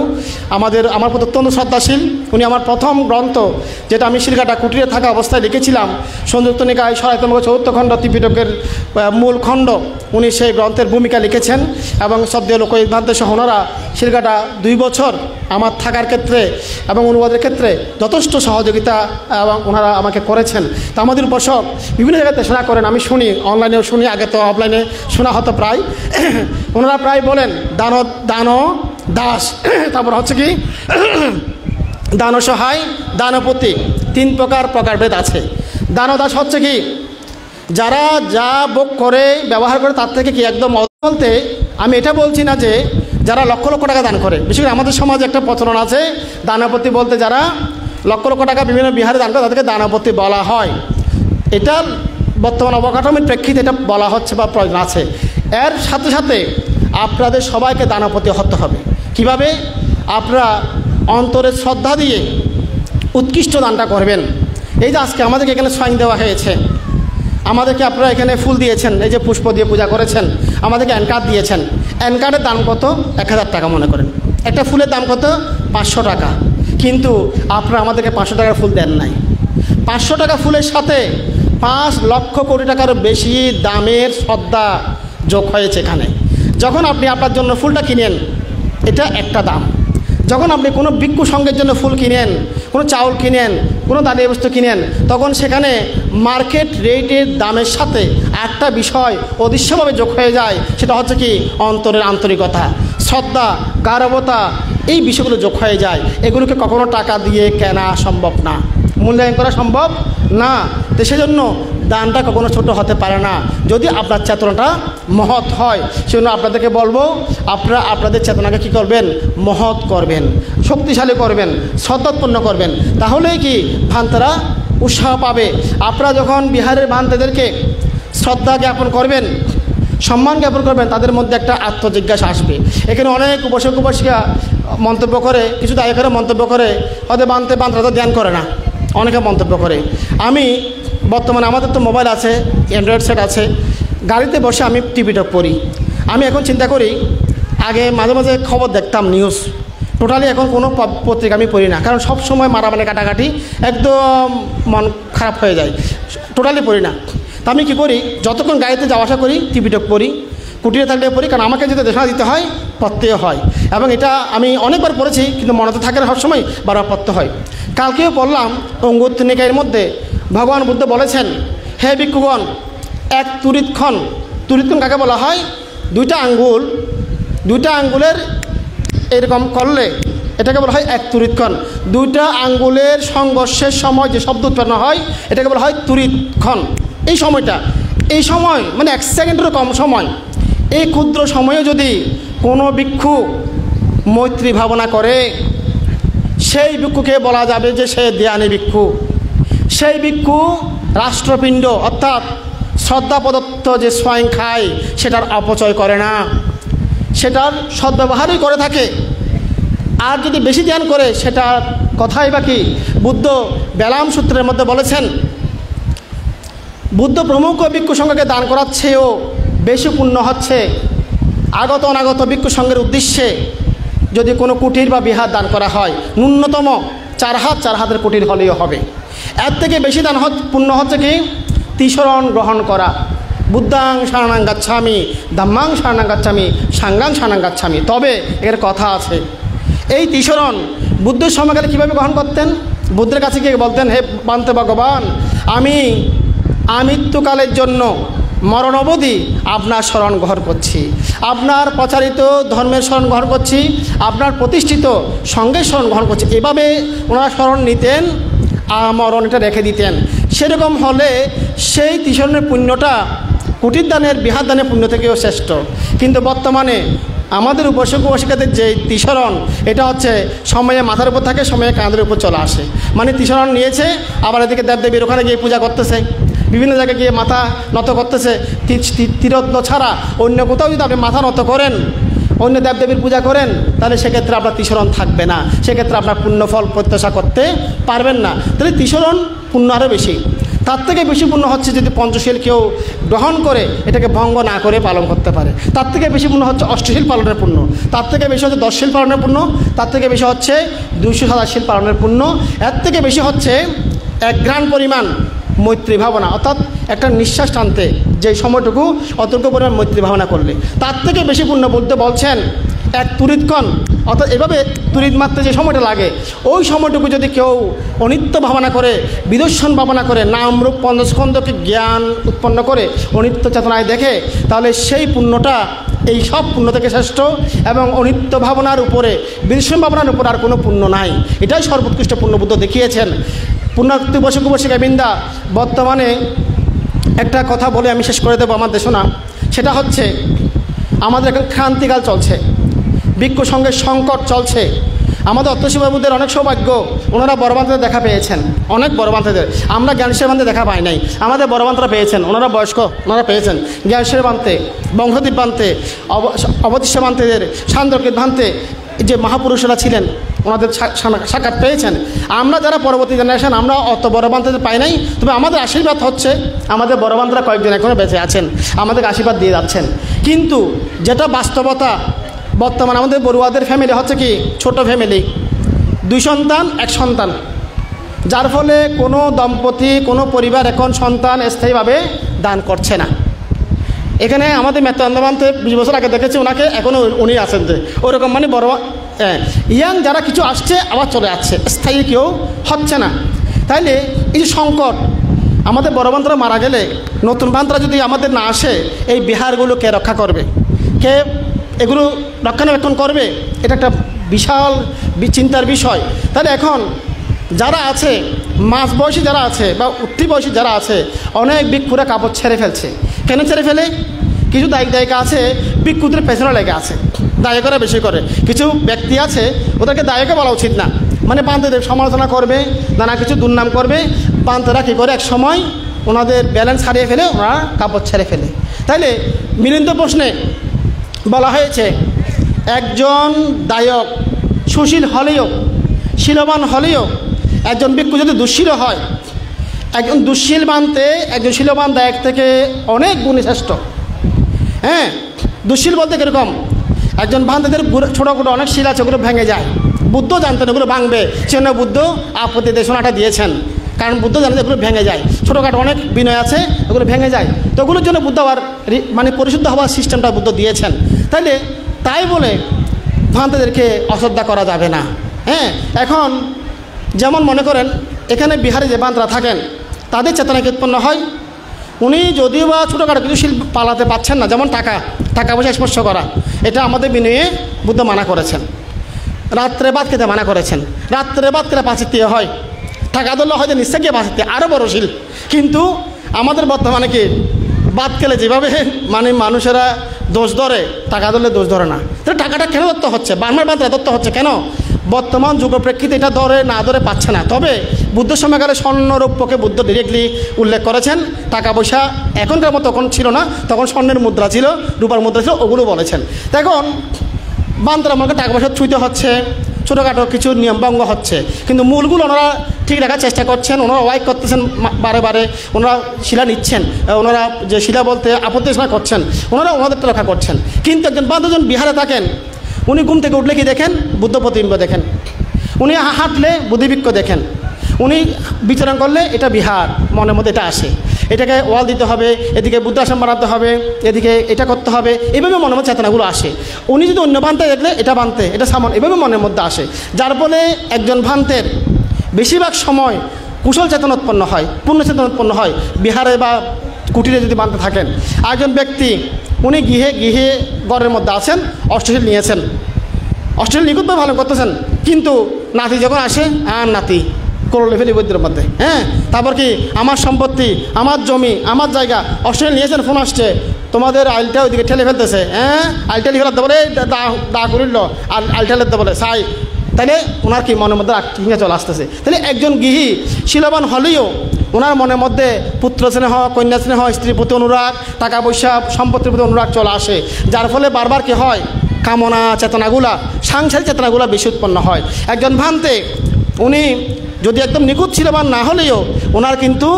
আমার প্রতি অত্যন্ত শ্রদ্ধাশীল। উনি আমার প্রথম গ্রন্থ, যেটা আমি শিলঘাটা কুটিরে থাকা অবস্থায় লিখেছিলাম, সংযুক্ত নিকায় সরায়তম চতুর্থ খণ্ড ত্রিপিটকের মূল খণ্ড, উনি সেই গ্রন্থের ভূমিকা লিখেছেন। এবং শ্রদ্ধেয় লোকহিত ভান্তে সহ ওনারা শিলঘাটা 2 বছর আমার থাকার ক্ষেত্রে এবং অনুবাদের ক্ষেত্রে যথেষ্ট সহযোগিতা এবং ওনারা আমাকে করেছেন। তো আমাদের উপাসক বিভিন্ন জায়গাতে শোনা করেন, আমি শুনি, অনলাইনেও শুনি, আগে তো অফলাইনে শোনা হতো প্রায়। ওনারা প্রায় বলেন দান দাস, তারপর হচ্ছে কি দানসহায়, দানপতি, 3 প্রকারভেদ আছে। দানদাস হচ্ছে কি যারা যা ভোগ করে ব্যবহার করে তার থেকে কি একদম বলতে আমি এটা বলছি না যে যারা লক্ষ লক্ষ টাকা দান করে। বিশেষ করে আমাদের সমাজে একটা প্রচলন আছে, দানপতি বলতে যারা লক্ষ লক্ষ টাকা বিভিন্ন বিহারে দান করে তাদেরকে দানপতি বলা হয়। এটা বর্তমান অবকাঠামোর প্রেক্ষিতে এটা বলা হচ্ছে বা প্রয়োজন আছে। এর সাথে সাথে আপনাদের সবাইকে দানপতি হতে হবে। কিভাবে? আপনারা অন্তরের শ্রদ্ধা দিয়ে উৎকৃষ্ট দানটা করবেন। এই যে আজকে আমাদেরকে এখানে সয়েন দেওয়া হয়েছে, আমাদেরকে আপনারা এখানে ফুল দিয়েছেন, এই যে পুষ্প দিয়ে পূজা করেছেন, আমাদেরকে অ্যানকার্ড দিয়েছেন। অ্যানকার্ডের দাম কত? 1000 টাকা মনে করেন। একটা ফুলের দাম কত? 500 টাকা। কিন্তু আপনারা আমাদেরকে 500 টাকার ফুল দেন নাই। 500 টাকা ফুলের সাথে 5 লক্ষ কোটি টাকার বেশি দামের শ্রদ্ধা যোগ হয়েছে এখানে। যখন আপনি আপনার জন্য ফুলটা কিনেন, এটা একটা দাম। যখন আপনি কোনো ভিক্ষু সঙ্গের জন্য ফুল কিনেন, কোনো চাউল কিনেন, কোনো দাঁড়িয়ে বস্তু কিনেন, তখন সেখানে মার্কেট রেটের দামের সাথে একটা বিষয় অদৃশ্যভাবে যোগ হয়ে যায়। সেটা হচ্ছে কি? অন্তরের আন্তরিকতা, শ্রদ্ধা, গারবতা, এই বিষয়গুলো যোগ হয়ে যায়। এগুলোকে কখনো টাকা দিয়ে কেনা সম্ভব না, মূল্যায়ন করা সম্ভব না। তো সেজন্য দানটা কখনো ছোট হতে পারে না, যদি আপনার চেতনাটা মহৎ হয়। সেজন্য আপনাদেরকে বলবো, আপনারা আপনাদের চেতনাকে কী করবেন? মহৎ করবেন, শক্তিশালী করবেন, শ্রদ্ধাপূর্ণ করবেন। তাহলেই কি ভান্তারা উৎসাহ পাবে। আপনারা যখন বিহারের ভান্তাদেরকে শ্রদ্ধা জ্ঞাপন করবেন, সম্মান জ্ঞাপন করবেন, তাদের মধ্যে একটা আত্মজিজ্ঞাসা আসবে। এখানে অনেক উপাসক উপাসিকা মন্তব্য করে, কিছু দায়ী করে মন্তব্য করে, হয়তো বান্তরা তো ধ্যান করে না, অনেকে মন্তব্য করে। আমি বর্তমানে আমাদের তো মোবাইল আছে, অ্যান্ড্রয়েড সেট আছে, গাড়িতে বসে আমি টিভিটা পড়ি। আমি এখন চিন্তা করি, আগে মাঝে মাঝে খবর দেখতাম, নিউজ, টোটালি এখন কোনো পত্রিকা আমি পড়ি না, কারণ সব সময় মারামারি কাটাকাটি, একদম মন খারাপ হয়ে যায়, টোটালি পড়ি না। তা আমি কী করি, যতক্ষণ গাড়িতে যাওয়া আসা করি টিভিটা পড়ি, কুটিরে থাকলে পড়ি, কারণ আমাকে যদি দেখা দিতে হয় পড়তে হয়। এবং এটা আমি অনেকবার পড়েছি, কিন্তু মনে তো থাকে না সবসময়, বারবার পড়তে হয়। কালকেও পড়লাম অঙ্গুত্র নিকায়ের মধ্যে ভগবান বুদ্ধ বলেছেন, হে ভিক্ষুগণ, এক তুরিতক্ষণ কাকে বলা হয়? দুইটা আঙ্গুলের এরকম করলে এটাকে বলা হয় এক তুরিতক্ষণ। দুইটা আঙ্গুলের সংঘর্ষের সময় যে শব্দ উৎপন্ন হয়, এটাকে বলা হয় তুরিতক্ষণ। এই সময় মানে 1 সেকেন্ডেরও কম সময়, এই ক্ষুদ্র সময়ে যদি কোনো ভিক্ষু মৈত্রী ভাবনা করে, সেই ভিক্ষুকে বলা যাবে যে সে জ্ঞানী ভিক্ষু। সেই ভিক্ষু রাষ্ট্রপিণ্ড অর্থাৎ শ্রদ্ধা প্রদত্ত যে স্বয়ং খায়, সেটার অপচয় করে না, সেটার সদ্ব্যবহারই করে থাকে। আর যদি বেশি ধ্যান করে, সেটার কথাই বা কি? বুদ্ধ বেলাম সূত্রের মধ্যে বলেছেন, বুদ্ধ প্রমুখ ভিক্ষু সংঘকে দান করার চেয়েও বেশি পুণ্য হচ্ছে আগত অনাগত ভিক্ষু সংঘের উদ্দেশ্যে যদি কোনো কুটির বা বিহার দান করা হয়। ন্যূনতম 4 হাতের কুটির হলেও হবে। এর থেকে বেশি দান পুণ্য হচ্ছে কি? তিসরণ গ্রহণ করা। বুদ্ধাং শরণাং গাচ্ছামি, ধাম্মাং শরণাং গাচ্ছামি, সাঙ্গাং শরণাং গাচ্ছামি। তবে এর কথা আছে, এই তিসরণ বুদ্ধের সময়কালে কীভাবে গ্রহণ করতেন? বুদ্ধের কাছে গিয়ে বলতেন, হে বান্তে ভগবান, আমি আমৃত্যুকালের জন্য মরণ অবধি আপনার শরণ গ্রহণ করছি, আপনার প্রচারিত ধর্মের শরণ গ্রহণ করছি, আপনার প্রতিষ্ঠিত সঙ্গের শরণ গ্রহণ করছি। এভাবে ওনারা শরণ নিতেন, মরণ এটা রেখে দিতেন। সেরকম হলে সেই তিসরণের পুণ্যটা কুটির দানের, বিহার দানের পুণ্য থেকেও শ্রেষ্ঠ। কিন্তু বর্তমানে আমাদের উপাসক উপাসিকাদের যে তিসরণ, এটা হচ্ছে সময়ে মাথার উপর থাকে, সময়ে কাঁধের উপর চলে আসে। মানে তিসরণ নিয়েছে, আবার এদিকে দেবদেবীর ওখানে গিয়ে পূজা করতেছে, বিভিন্ন জায়গায় গিয়ে মাথা নত করতেছে। তীরত্ন ছাড়া অন্য কোথাও যদি আপনি মাথা নত করেন, অন্য দেবদেবীর পূজা করেন, তাহলে সেক্ষেত্রে আপনার তিসরণ থাকবে না, সেক্ষেত্রে আপনার পুণ্যফল প্রত্যাশা করতে পারবেন না। তাহলে তিসরণ পুণ্য আরও বেশি। তার থেকে বেশি পুণ্য হচ্ছে যদি পঞ্চশীল কেউ গ্রহণ করে এটাকে ভঙ্গ না করে পালন করতে পারে। তার থেকে বেশি পুণ্য হচ্ছে অষ্টশীল পালনের পুণ্য, তার থেকে বেশি হচ্ছে 10 শীল পালনের পুণ্য, তার থেকে বেশি হচ্ছে 227 শীল পালনের পুণ্য, এর থেকে বেশি হচ্ছে 1 গ্রাম পরিমাণ মৈত্রী ভাবনা, অর্থাৎ একটা নিঃশ্বাস টানতে যে সময়টুকু, অতটুকু পরিমাণ মৈত্রী ভাবনা করলে তার থেকে বেশি পুণ্য বলতে বলছেন। এক তুরিতক্ষণ, অর্থাৎ এভাবে তুরিত মারতে যে সময়টা লাগে, ওই সময়টুকু যদি কেউ অনিত্য ভাবনা করে, বিদর্শন ভাবনা করে, নামরূপ পঞ্চস্কন্ধকে জ্ঞান উৎপন্ন করে অনিত্য চেতনায় দেখে, তাহলে সেই পুণ্যটা এই সব পুণ্য থেকে শ্রেষ্ঠ। এবং অনিত্য ভাবনার উপরে, বিদর্শন ভাবনার উপর আর কোনো পুণ্য নাই। এটাই সর্বোৎকৃষ্ট পুণ্য বুদ্ধ দেখিয়েছেন। পুণ্যার্থী উপাসক উপাসিকা বৃন্দা, বর্তমানে একটা কথা বলে আমি শেষ করে দেবো আমার দেশনা। সেটা হচ্ছে, আমাদের এখন ক্রান্তিকাল চলছে, ভিক্ষু সংঘের সংকট চলছে। আমাদের অত্যাশীবাবুদের অনেক সৌভাগ্য, ওনারা বড়বান্তাদের দেখা পেয়েছেন, অনেক বড়বান্তাদের। আমরা জ্ঞানশের বান্তে দেখা পাই নাই, আমাদের বড়বান্তরা পেয়েছেন, ওনারা বয়স্ক, ওনারা পেয়েছেন জ্ঞানশের বান্তে, বংশদ্বীপ বান্তে, অবদৃশ্য বান্তেদের, সান্দ্রকৃত বান্তে যে মহাপুরুষরা ছিলেন ওনাদের সাক্ষাৎ পেয়েছেন। আমরা যারা পরবর্তী জেনারেশন, আমরা অত বড়বান্তাদের পাই নাই, তবে আমাদের আশীর্বাদ হচ্ছে আমাদের বড়বান্তরা কয়েকজন এখনও বেঁচে আছেন, আমাদের আশীর্বাদ দিয়ে যাচ্ছেন। কিন্তু যেটা বাস্তবতা, বর্তমানে আমাদের বড়ুয়াদের ফ্যামিলি হচ্ছে কি ছোট ফ্যামিলি, 2 সন্তান 1 সন্তান, যার ফলে কোনো দম্পতি, কোনো পরিবার এখন সন্তান স্থায়ীভাবে দান করছে না। এখানে আমাদের মেত্তান্দাবান্তে 20 বছর আগে দেখেছি ওনাকে, এখনও উনি আছেন যে ওরকম, মানে বড় ইয়াং যারা কিছু আসছে আবার চলে যাচ্ছে, স্থায়ী কেউ হচ্ছে না। তাইলে এই যে সংকট, আমাদের বড় বান্তরা মারা গেলে নতুন বান্তরা যদি আমাদের না আসে, এই বিহারগুলো কে রক্ষা করবে, কে এগুলো রক্ষণাবেক্ষণ করবে? এটা একটা বিশাল চিন্তার বিষয়। তাহলে এখন যারা আছে, মাঝ বয়সী যারা আছে বা উঠতি বয়সী যারা আছে, অনেক ভিক্ষুরা কাপড় ছেড়ে ফেলছে। কেন ছেড়ে ফেলে? কিছু দায়িকা আছে ভিক্ষুদের পেছনে লেগে আছে, দায়করা বেশি করে। কিছু ব্যক্তি আছে ওদেরকে দায়কে বলা উচিত না, মানে বান্তেদের সমালোচনা করবে, নানা কিছু দুর্নাম করবে। বান্তেরা কী করে, এক সময় ওনাদের ব্যালেন্স হারিয়ে ফেলে, ওনারা কাপড় ছেড়ে ফেলে। তাইলে মিলিন্দ প্রশ্নে বলা হয়েছে একজন দায়ক সুশীল হলেও, শীলবান হলেও, একজন ভিক্ষু যদি দুঃশীল হয়, একজন দুঃশীল বানতে একজন শীলবান দায়ক থেকে অনেক গুণে শ্রেষ্ঠ। হ্যাঁ, দুঃশীল বলতে কীরকম? একজন বান্তেদের ছোটো ছোটো অনেক শিল আছে, ওগুলো ভেঙে যায়। বুদ্ধ জানতেন ওগুলো ভাঙবে, সেজন্য বুদ্ধ আপত্তি দেশনাটা দিয়েছেন, কারণ বুদ্ধ জানেন এগুলো ভেঙে যায়। ছোটোখাটো অনেক বিনয় আছে, ওগুলো ভেঙে যায়, তো ওগুলোর জন্য বুদ্ধ আবার মানে পরিশুদ্ধ হওয়ার সিস্টেমটা বুদ্ধ দিয়েছেন। তাইলে তাই বলে ভান্তেদেরকে অশ্রদ্ধা করা যাবে না। হ্যাঁ, এখন যেমন মনে করেন এখানে বিহারে যে বান্তরা থাকেন, তাদের চেতনা কি উৎপন্ন হয়? উনি যদিও বা ছোটোখাটো কিছু শিল্প পালাতে পারছেন না, যেমন টাকা পয়সা স্পর্শ করা, এটা আমাদের বিনয়ে বুদ্ধ মানা করেছেন। রাত্রে ভাত খেতে মানা করেছেন, রাত্রে ভাত খেলে পাঁচিতে হয়, টাকা ধরলে হয়তো নিশ্চয় গিয়ে পাঁচিতে আরও বড় শিল। কিন্তু আমাদের বর্তমানে কি ভাত খেলে যেভাবে মানে মানুষেরা দোষ ধরে, টাকা ধরলে দোষ ধরে না। তাহলে টাকাটা কেন দত্ত হচ্ছে, বারবার বাদ দত্ত হচ্ছে কেন? বর্তমান যুগ প্রেক্ষিতে এটা ধরে না ধরে পাচ্ছে না। তবে বুদ্ধ সময়কালে স্বর্ণরৌপ্যকে বুদ্ধ ডিরেক্টলি উল্লেখ করেছেন। টাকা পয়সা এখনকার মতো তখন ছিল না, তখন স্বর্ণের মুদ্রা ছিল, রূপার মুদ্রা ছিল, ওগুলো বলেছেন। এখন বান্তরা আমাকে টাকা পয়সা ছুঁতে হচ্ছে, ছোটোখাটো কিছু নিয়ম ভঙ্গ হচ্ছে, কিন্তু মূলগুলো ওনারা ঠিক রাখার চেষ্টা করছেন। ওনারা ওয়াইক করতেছেন বারে বারে, ওনারা শিলা নিচ্ছেন, ওনারা যে শিলা বলতে আপত্তি করছেন, ওনারা ওনাদেরটা রক্ষা করছেন। কিন্তু একজন বান্ধবজন বিহারে থাকেন, উনি ঘুম থেকে উঠলে কি দেখেন? বুদ্ধ প্রতিবিম্ব দেখেন। উনি হাঁটলে বুদ্ধিবৃক্ষ দেখেন। উনি বিচরণ করলে এটা বিহার, মনের মধ্যে এটা আসে, এটাকে ওয়াল দিতে হবে, এদিকে বুদ্ধাশ্রম বানাতে হবে, এদিকে এটা করতে হবে, এইভাবে মনের মধ্যে চেতনাগুলো আসে। উনি যদি অন্য ভান্তে দেখলে এটা ভান্তে, এটা সামন, এভাবে মনের মধ্যে আসে। যার ফলে একজন ভান্তের বেশিরভাগ সময় কুশল চেতনা উৎপন্ন হয়, পূর্ণ চেতনা উৎপন্ন হয় বিহারে বা কুটিরে যদি বানতে থাকেন। একজন ব্যক্তি উনি গৃহে ঘরের মধ্যে আছেন, অষ্টশীল নিয়েছেন, অষ্টশীল নিখুঁতভাবে ভালো করতেছেন, কিন্তু নাতি যখন আসে, আর নাতি করলে ফেলি বৈদ্যের মধ্যে। হ্যাঁ, তারপর কি আমার সম্পত্তি, আমার জমি, আমার জায়গা, অষ্টশীল নিয়েছেন, ফোন আসছে, তোমাদের আইলটা ওইদিকে ঠেলে ফেলতেছে। হ্যাঁ, আইলটা লিখে রাখতে বলে, দা করিল আইলটা লিখতে বলে সাই। তাহলে ওনার কি মনের মধ্যে কিনে চলে আসতেছে। তাহলে একজন গৃহী শীলবান হলেও ওনার মনের মধ্যে পুত্র স্নেহ, কন্যা স্নেহ, স্ত্রীর প্রতি অনুরাগ, টাকা পয়সা, সম্পত্তির প্রতি অনুরাগ চলে আসে। যার ফলে বারবার কি হয়? কামনা চেতনাগুলা, সাংসারিক চেতনাগুলা বেশি উৎপন্ন হয়। একজন ভান্তে উনি যদি একদম নিখুঁত শীলবান না হলেও ওনার কিন্তু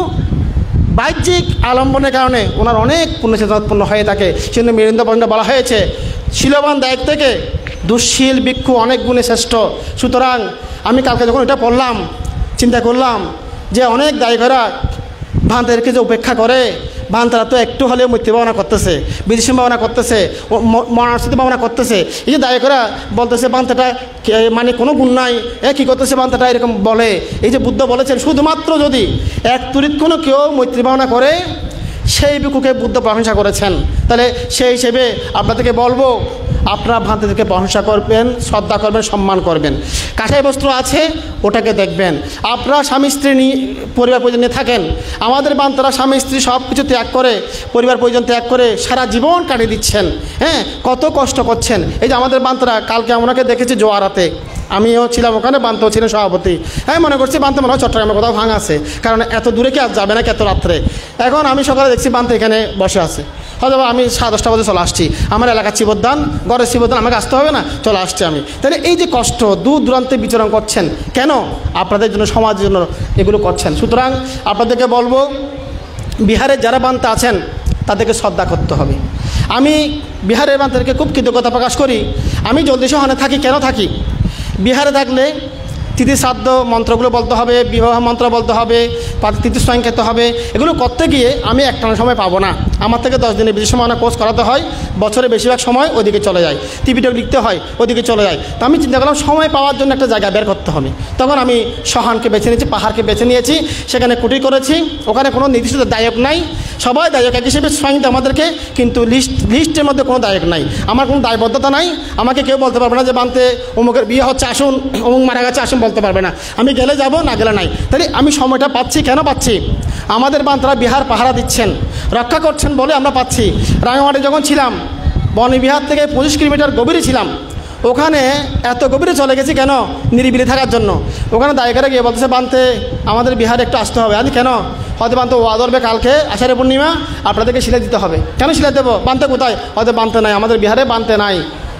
বাহ্যিক আলম্বনের কারণে ওনার অনেক পুণ্যচেতনা উৎপন্ন হয়ে থাকে। সেজন্য মিলিন্দ প্রশ্নে বলা হয়েছে শীলবান দায়ক থেকে দুঃশীল ভিক্ষু অনেক গুণে শ্রেষ্ঠ। সুতরাং আমি কালকে যখন এটা পড়লাম, চিন্তা করলাম যে অনেক দায়ীরা ভান্তেরকে যে উপেক্ষা করে, ভান্তারা তো একটু হলেও মৃত্যু ভাবনা করতেছে, বিদেশি ভাবনা করতেছে, মরণস্থিতি ভাবনা করতেছে। এই যে দায়ীরা বলতেছে ভান্তাটা মানে কোনো গুণ নাই, কী করতেছে ভান্তাটা, এরকম বলে। এই যে বুদ্ধ বলেছেন শুধুমাত্র যদি এক তরিৎক্ষণও কেউ মৈত্রী ভাবনা করে, সেই ভিক্ষুকে বুদ্ধ প্রশংসা করেছেন। তাহলে সেই হিসেবে আপনাদেরকে বলবো, আপনারা ভান্তিদেরকে প্রশংসা করবেন, শ্রদ্ধা করবেন, সম্মান করবেন। কাঁসাই বস্ত্র আছে, ওটাকে দেখবেন। আপনারা স্বামী স্ত্রী নিয়ে পরিবার পরিজন নিয়ে থাকেন। আমাদের বান্তারা স্বামী স্ত্রী সব কিছু ত্যাগ করে, পরিবার পরিজন ত্যাগ করে সারা জীবন কাটিয়ে দিচ্ছেন। হ্যাঁ, কত কষ্ট করছেন। এই যে আমাদের বান্তারা, কালকে আমাকে দেখেছি জোয়ারাতে, আমিও ছিলাম ওখানে, বান্তেও ছিলেন সভাপতি। আমি মনে করছি বান্তে মনে হয় চট্টগ্রামে কোথাও ভাঙা আছে, কারণ এত দূরে কি আর যাবে না, এত রাত্রে। এখন আমি সকালে দেখছি বান্তে এখানে বসে আছে, হয়তো আমি 10:30 বাজে চলে আসছি, আমার এলাকার চিবদান, ঘরের চিবদান, আমাকে আসতে হবে না, চলে আসছি আমি। তাহলে এই যে কষ্ট, দূর দূরান্তে বিচরণ করছেন কেন? আপনাদের জন্য, সমাজের জন্য এগুলো করছেন। সুতরাং আপনাদেরকে বলবো, বিহারে যারা বান্তে আছেন তাদেরকে শ্রদ্ধা করতে হবে। আমি বিহারের বান্তেদেরকে খুব কৃতজ্ঞতা প্রকাশ করি। আমি জলদি শহরে থাকি, কেন থাকি? বিহারে থাকলে তিথি শ্রাদ্ধ মন্ত্রগুলো বলতে হবে, বিবাহ মন্ত্র বলতে হবে, তিথি স্বয়ং খেতে হবে। এগুলো করতে গিয়ে আমি একটানা সময় পাবো না, আমার থেকে 10 দিনের বেশি সময় কোর্স করাতে হয়, বছরে বেশিরভাগ সময় ওদিকে চলে যায়, টিভিটা লিখতে হয়, ওদিকে চলে যায়। তো আমি চিন্তা করলাম সময় পাওয়ার জন্য একটা জায়গা বের করতে হবে। তখন আমি সহানকে বেছে নিয়েছি, পাহাড়কে বেছে নিয়েছি, সেখানে কুটির করেছি। ওখানে কোনো নির্দিষ্ট দায়ক নাই, সবাই দায়ক এক হিসেবে স্বয়ং আমাদেরকে, কিন্তু লিস্টের মধ্যে কোনো দায়ক নাই, আমার কোনো দায়বদ্ধতা নাই। আমাকে কেউ বলতে পারবে না যে বান্তে অমুকের বিয়ে হচ্ছে আসুন, অমুক মারা গেছে আসুন, বলতে পারবে না। আমি গেলে যাব, না গেলে নাই। তাহলে আমি সময়টা পাচ্ছি, কেন পাচ্ছি? আমাদের বান্তরা বিহার পাহারা দিচ্ছেন, রক্ষা করছেন বলে আমরা পাচ্ছি। রাঙামাটি যখন ছিলাম, বনবিহার থেকে 25 কিলোমিটার গভীরে ছিলাম, ওখানে এত গভীরে চলে গেছি কেন? নিরিবিলি থাকার জন্য। ওখানে দায়িকারা গিয়ে বলতেছে বান্তে আমাদের বিহারে একটু আসতে হবে। আমি কেন? হয়তো বান্তে ওয়াজ করবে কালকে আষাঢ়ে পূর্ণিমা, আপনাদেরকে সিলাই দিতে হবে। কেন সিলাই দেবো? বান্তে কোথায়? হয়তো বান্তে নাই, আমাদের বিহারে বান্তে নাই,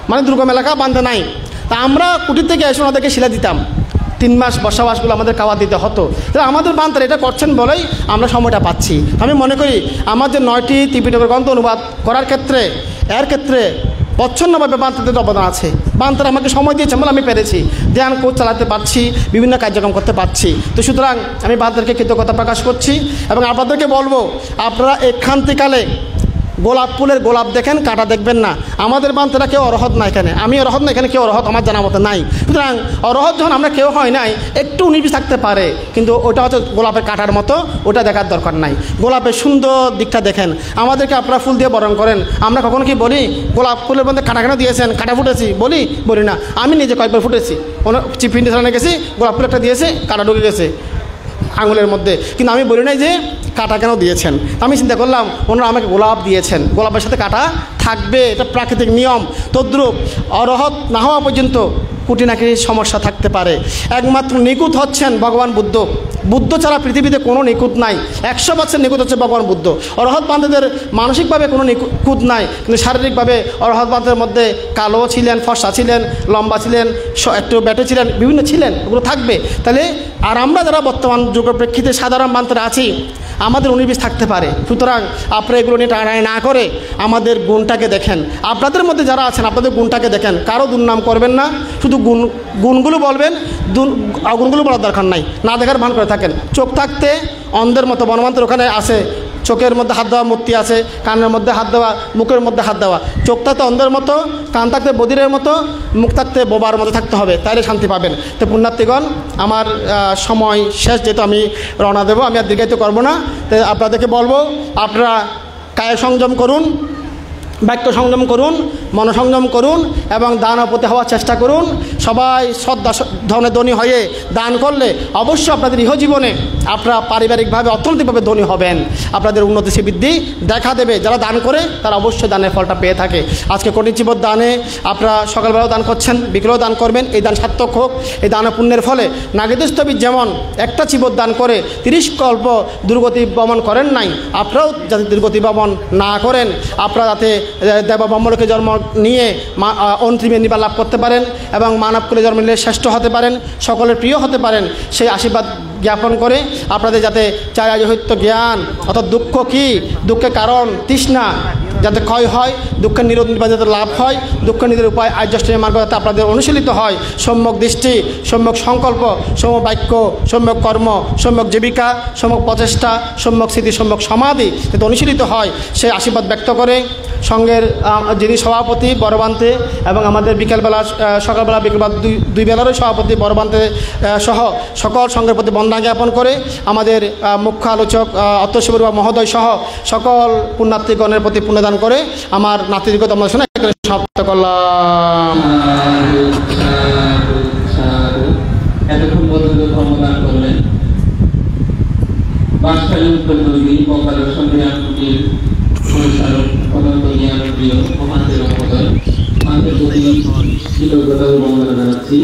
মানে দুর্গম এলাকা, বান্তে নাই। তা আমরা কুটির থেকে এসে ওনাদেরকে সিলাই দিতাম। 3 মাস বর্ষাবাসগুলো আমাদের খাওয়া দিতে হতো। তাহলে আমাদের বান্তারা এটা করছেন বলেই আমরা সময়টা পাচ্ছি। আমি মনে করি আমার যে 9টি ত্রিপিটকের গ্রন্থ অনুবাদ করার ক্ষেত্রে, এর ক্ষেত্রে প্রচ্ছন্নভাবে বান্তাদের অবদান আছে। বান্তারা আমাকে সময় দিয়েছেন বলে আমি পেরেছি, ধ্যান কোচ চালাতে পারছি, বিভিন্ন কার্যক্রম করতে পারছি। তো সুতরাং আমি বান্তাদেরকে কৃতজ্ঞতা প্রকাশ করছি এবং আপনাদেরকে বলবো, আপনারা এই ক্রান্তিকালে গোলাপ ফুলের গোলাপ দেখেন, কাটা দেখবেন না। আমাদের বান্তেরা কেউ অরহত না, এখানে আমি অরহত না, এখানে কেউ অরহত আমার জানা মতো নাই। সুতরাং অরহত যখন আমরা কেউ হয় নাই, একটু 19 থাকতে পারে, কিন্তু ওটা হচ্ছে গোলাপের কাটার মতো, ওটা দেখার দরকার নাই। গোলাপের সুন্দর দিকটা দেখেন। আমাদেরকে আপনারা ফুল দিয়ে বরণ করেন, আমরা কখনো কি বলি গোলাপ ফুলের মধ্যে কাটা কেন দিয়েছেন, কাটা ফুটেছি? বলি না। আমি নিজে কয়েকবার ফুটেছি, চিফ ইন্ডিয়ানে গেছি, গোলাপ ফুল একটা দিয়েছে, কাটা ঢুকে গেছে আঙুলের মধ্যে, কিন্তু আমি বলি নাই যে কাটা কেন দিয়েছেন। আমি চিন্তা করলাম ওনারা আমাকে গোলাপ দিয়েছেন, গোলাপের সাথে কাটা থাকবে, এটা প্রাকৃতিক নিয়ম। তদ্রূপ অরহত না হওয়া পর্যন্ত কুটিনাকি সমস্যা থাকতে পারে। একমাত্র নিখুঁত হচ্ছেন ভগবান বুদ্ধ। বুদ্ধ ছাড়া পৃথিবীতে কোনো নিখুঁত নাই। 100% নিখুঁত হচ্ছে ভগবান বুদ্ধ। অরহত বান্ধবদের মানসিকভাবে কোনো নিখুঁত নাই, কিন্তু শারীরিকভাবে অরহত বান্ধবের মধ্যে কালো ছিলেন, ফর্সা ছিলেন, লম্বা ছিলেন, একটু ব্যাটে ছিলেন, বিভিন্ন ছিলেন, ওগুলো থাকবে। তাহলে আর আমরা যারা বর্তমান যুগের প্রেক্ষিতে সাধারণ বান্ধবরা আছি, আমাদের 19 থাকতে পারে। সুতরাং আপনারা এগুলো নিয়ে টানাটানি না করে আমাদের গুণটাকে দেখেন। আপনাদের মধ্যে যারা আছেন আপনাদের গুণটাকে দেখেন, কারো দুর্নাম করবেন না, শুধু গুণগুলো বলবেন, অগুণগুলো বলার দরকার নাই। না দেখার ভান করে থাকেন। চোখ থাকতে অন্ধের মতো, বনমান্তের ওখানে আছে, চোখের মধ্যে হাত দেওয়া মূর্তি আছে, কানের মধ্যে হাত দেওয়া, মুখের মধ্যে হাত দেওয়া। চোখ থাকতে অন্ধের মতো, কান থাকতে বধিরের মতো, মুখ থাকতে বোবার মতো থাকতে হবে, তাইলে শান্তি পাবেন। তো পুণ্যার্থীগণ, আমার সময় শেষ, যেহেতু আমি রওনা দেবো, আমি আর দীর্ঘায়িত করবো না। তো আপনাদেরকে বলবো, আপনারা কায় সংযম করুন, বাক্য সংযম করুন, মনসংযম করুন এবং দান প্রতি হওয়ার চেষ্টা করুন। সবাই শ্রদ্ধা ধনে ধনী হয়ে দান করলে অবশ্যই আপনাদের ইহজীবনে আপনারা পারিবারিকভাবে অর্থনৈতিকভাবে ধনী হবেন, আপনাদের উন্নতি বৃদ্ধি দেখা দেবে। যারা দান করে তারা অবশ্যই দানের ফলটা পেয়ে থাকে। আজকে কঠিন জীবন দানে আপনারা সকালবেলাও দান করছেন, বিকেলেও দান করবেন, এই দান সার্থক হোক। এই দান পুণ্যের ফলে নাগেদস্থবিদ যেমন একটা জীবন দান করে 30 কল্প দুর্গতি ভ্রমণ করেন নাই, আপনারাও যাতে দুর্গতি ভ্রমণ না করেন, আপনারা যাতে দেবা ব্রহ্মলোকে জন্ম নিয়ে অন্তিমে নিবার লাভ করতে পারেন এবং মানবকুলে জন্ম নিলে শ্রেষ্ঠ হতে পারেন, সকলের প্রিয় হতে পারেন, সেই আশীর্বাদ জ্ঞাপন করে আপনাদের যাতে চারিহত্য জ্ঞান, অর্থাৎ দুঃখ কি, দুঃখের কারণ তৃষ্ণা যাতে ক্ষয় হয়, দুঃখের নিরোধ যাতে লাভ হয়, দুঃখ নিদের উপায় আর্যষ্টের মার্গ যাতে আপনাদের অনুশীলিত হয়, সম্যক দৃষ্টি, সম্যক সংকল্প, সম্যক বাক্য, সম্যক কর্ম, সম্যক জীবিকা, সম্যক প্রচেষ্টা, সম্যক স্মৃতি, সম্যক সমাধি যাতে অনুশীলিত হয়, সেই আশীর্বাদ ব্যক্ত করে সঙ্গের যিনি সভাপতি বড়বান্তে এবং আমাদের বিকেলবেলা সকালবেলা বিকেলবেলা দুই বেলারও সভাপতি বড়বান্তে সহ সকল সঙ্গের প্রতি বন্দনা জ্ঞাপন করে আমাদের মুখ্য আলোচক অত্যশী বড়ুয়া মহোদয় সহ সকল পুণ্যার্থীগণের প্রতি পুণ্যদান করে আমার নাতিদিগত আমরা শুনে সমাপ্ত করলাম। এতক্ষণ পর্যন্ত ধর্মদান করলেন বাসখালী উত্তরবঙ্গী বকালের সঙ্গে আন্তর্জাতিক পরিচালক অনন্ত জ্ঞানপ্রিয় মহান্তের মহোদয়, মান্তের প্রতি কৃতজ্ঞতা ও বন্দনা জানাচ্ছি।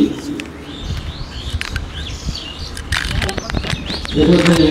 এ পর্যায়ে